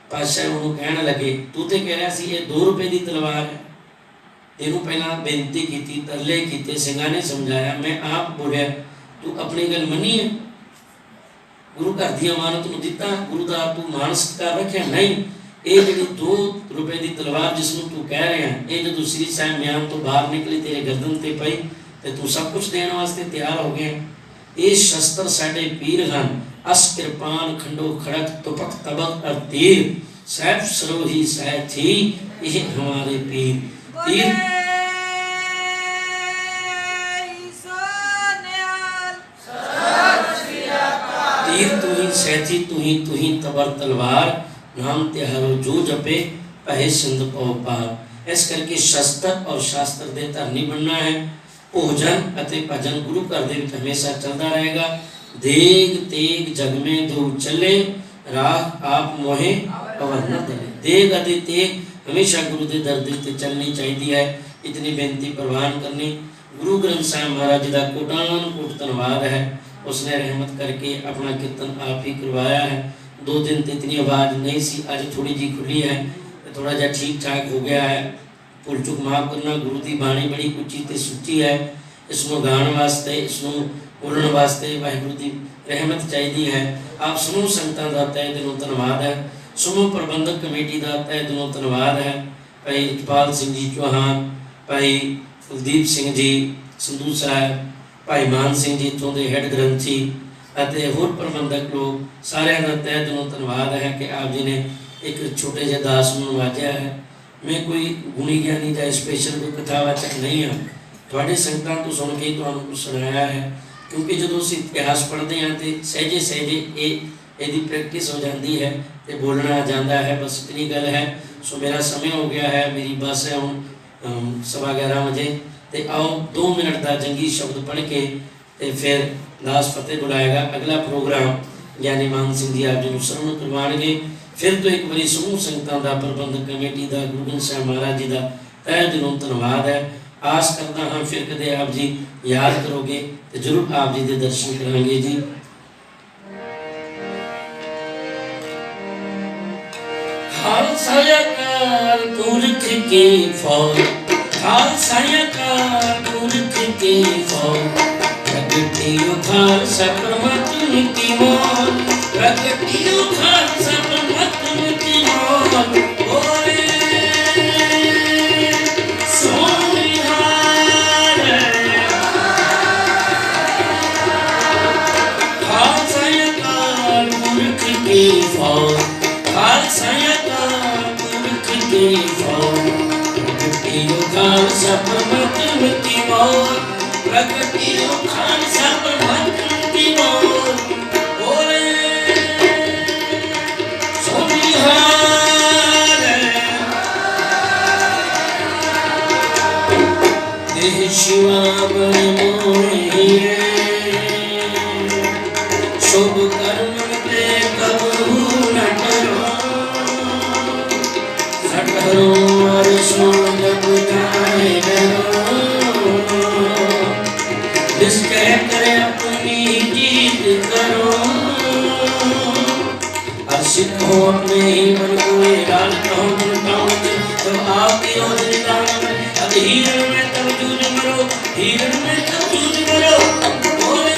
ਪਾਤਸ਼ਾਹ ਉਹਨੂੰ ਕਹਿਣ ਲੱਗੇ ਤੂੰ ਤੇ ਕਹਿ ਰਿਹਾ ਸੀ ਇਹ 2 ਰੁਪਏ ਦੀ ਤਲਵਾਰ ਹੈ। ਇਹਨੂੰ ਪਹਿਲਾਂ ਬੇਨਤੀ ਕੀਤੀ, ਤਰਲੇ ਕੀਤੇ, ਸਿੰਘਾਂ ਨੇ ਸਮਝਾਇਆ, ਮੈਂ ਆਪ ਬੋਲਿਆ ਤੂੰ ਆਪਣੀ ਗੱਲ ਮੰਨੀ ਹੈ, ਗੁਰੂ ਘਰ ਦੀ ਅਮਾਨਤ ਨੂੰ ਦਿੱਤਾ, ਗੁਰੂ ਦਾ ਤੂੰ ਮਾਣ ਸਤਿਕਾਰ ਰੱਖਿਆ ਨਹੀਂ। ਇਹ ਜਿਹੜੀ 2 ਰੁਪਏ ਦੀ ਤਲਵਾਰ ਜਿਸ ਨੂੰ ਤੂੰ ਕਹਿ ਰਿਹਾ, ਇਹ ਜਦੋਂ ਸ੍ਰੀ ਸਾਹਿਬ ਮਿਆਨ ਤੋਂ ਬਾਹਰ ਨਿਕਲੀ ਤੇਰੇ ਗਰਦਨ ਤੇ ਪਈ ਤੇ ਤੂੰ ਸਭ ਕੁਝ ਦੇਣ ਵਾਸਤੇ ਤਿਆਰ ਹੋ ਗਿਆ। ਇਹ ਸ਼ਸਤਰ ਸਾਡੇ ਪੀਰ ਹਨ, ਅਸ ਕਿਰਪਾਨ ਖੰਡੋ ਖੜਕ ਤੁਪਕ ਤਬਕ ਅਰ ਤੀਰ, ਸੈਫ ਸਰੋਹੀ ਸਹਿ ਥੀ ਇਹ ਹਮਾਰੇ ਪੀਰ। ਤੀਰ तीर तू ही सैथी तू ही तबर तलवार, नाम तिहारो जो जपे पहे सिंध पौ पार। इस करके शस्त्र और शास्त्र दे धरनी बनना है। भोजन अते भजन गुरु घर दे विच हमेशा चलता रहेगा। देग तेग जग में दो चले, राह आप मोहे अवर न दले। देग अते तेग हमेशा गुरु के दर ते चलनी चाहिए है। इतनी बेनती प्रवान करनी। गुरु ग्रंथ साहिब महाराज जी का कोटान कोट धन्यवाद है, उसने रहमत करके अपना कीर्तन आप ही करवाया है। 2 दिन तो इतनी आवाज़ नहीं सी, आज थोड़ी जी खुली है, थोड़ा जा ठीक ठाक हो गया है। भुल चुक माफ़ करना। गुरु की बाणी बड़ी उच्ची ते सुच्ची है, इसनों गाने वास्ते इसनों बोलने वास्ते वाहिगुरू की रहमत चाहिए है। आप समूह संगतां दा तहे दिलों धन्यवाद है। समूह प्रबंधक कमेटी का तहे दिलों धन्यवाद है। भाई इकबाल सिंह जी चौहान, भाई कुलदीप सिंह जी संधू साहब, भाई मान सिंह जी इतों के हैड ग्रंथी ਅਤੇ ਹੋਰ ਪ੍ਰਬੰਧਕ ਲੋਕ ਸਾਰਿਆਂ ਦਾ ਤਹਿ ਦਿਲੋਂ ਧੰਨਵਾਦ ਹੈ ਕਿ ਆਪ ਜੀ ਨੇ ਇੱਕ ਛੋਟੇ ਜਿਹੇ ਦਾਸ ਨੂੰ ਨਵਾਜਿਆ ਹੈ। ਮੈਂ ਕੋਈ ਗੁਣੀ ਗਿਆਨੀ ਜਾਂ ਸਪੈਸ਼ਲ ਕੋਈ ਕਥਾਵਾਚਕ ਨਹੀਂ ਹਾਂ, ਤੁਹਾਡੇ ਸੰਗਤਾਂ ਤੋਂ ਸੁਣ ਕੇ ਤੁਹਾਨੂੰ ਕੁਝ ਸੁਣਾਇਆ ਹੈ। ਕਿਉਂਕਿ ਜਦੋਂ ਅਸੀਂ ਇਤਿਹਾਸ ਪੜ੍ਹਦੇ ਹਾਂ ਤੇ ਸਹਿਜੇ ਸਹਿਜੇ ਇਹਦੀ ਪ੍ਰੈਕਟਿਸ ਹੋ ਜਾਂਦੀ ਹੈ ਤੇ ਬੋਲਣਾ ਜਾਂਦਾ ਹੈ। ਬਸ ਇਤਨੀ ਗੱਲ ਹੈ। सो मेरा समय हो गया है, मेरी बस है हम 11:15 बजे। तो आओ 2 मिनट का जंगी शब्द पढ़ के तो फिर दास फतेह बुलाएगा। अगला प्रोग्राम ज्ञानी मान सिंह जी आप जी को सरवण करवाएंगे। फिर तो एक बारी समूह संगतां का, प्रबंधक कमेटी का, गुरु ग्रंथ साहिब महाराज जी का तहे दिलों धन्यवाद है। आस करता हाँ फिर कदे आप जी याद करोगे तो जरूर आप जी के दर्शन करांगे जी। खालसा अकाल पुरख के फौज, खालसा अकाल पुरख के फौज, प्रगटियो खालसा परमात्मा की मौत, प्रगटियो खालसा परमात्मा की मौत। ओए सोनिहार खालसा अकाल पुरख के फौज, खालसा अकाल पुरख के फौज, प्रगटियो खालसा परमात्मा की मौत, प्रगटियो खालसा परमात्मा की मौत। ओरे सोनिहार देह शिवा बन मोहे, शुभ कर्म ते कबू न करो, सठरो अरसों जब जाए डरो, जिसके करे अपनी जीत करो, अर्षित हो अपने ही मन को डाल कहो तो आपकी ओर निदान में, अब हिरण में तब जूझ मरो, हिरण में तब जूझ मरो। बोले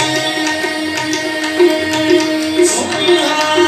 सोनिहार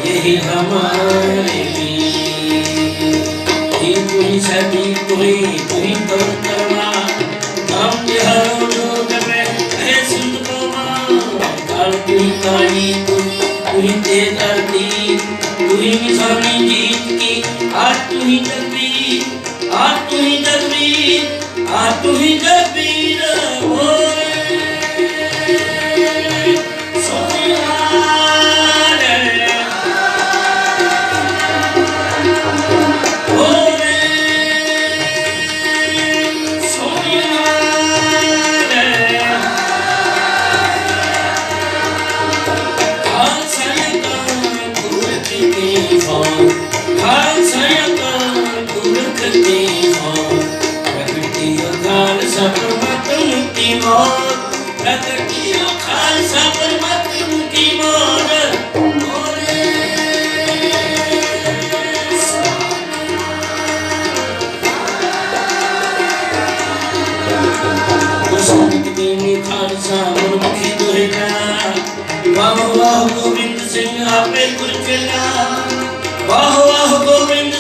यही हमारे तुही सदी तुही तो करवा हम हरो जोग में है सिंध को मां, तुही काली तुही ते धरती, तुही निशानी जीत की, आज तुही जगबीर, आज तुही जगबीर, आज तुही जगबीर। वाह वाह गोविंद सिंह आपे गुरचला, वाह वाह गोविंद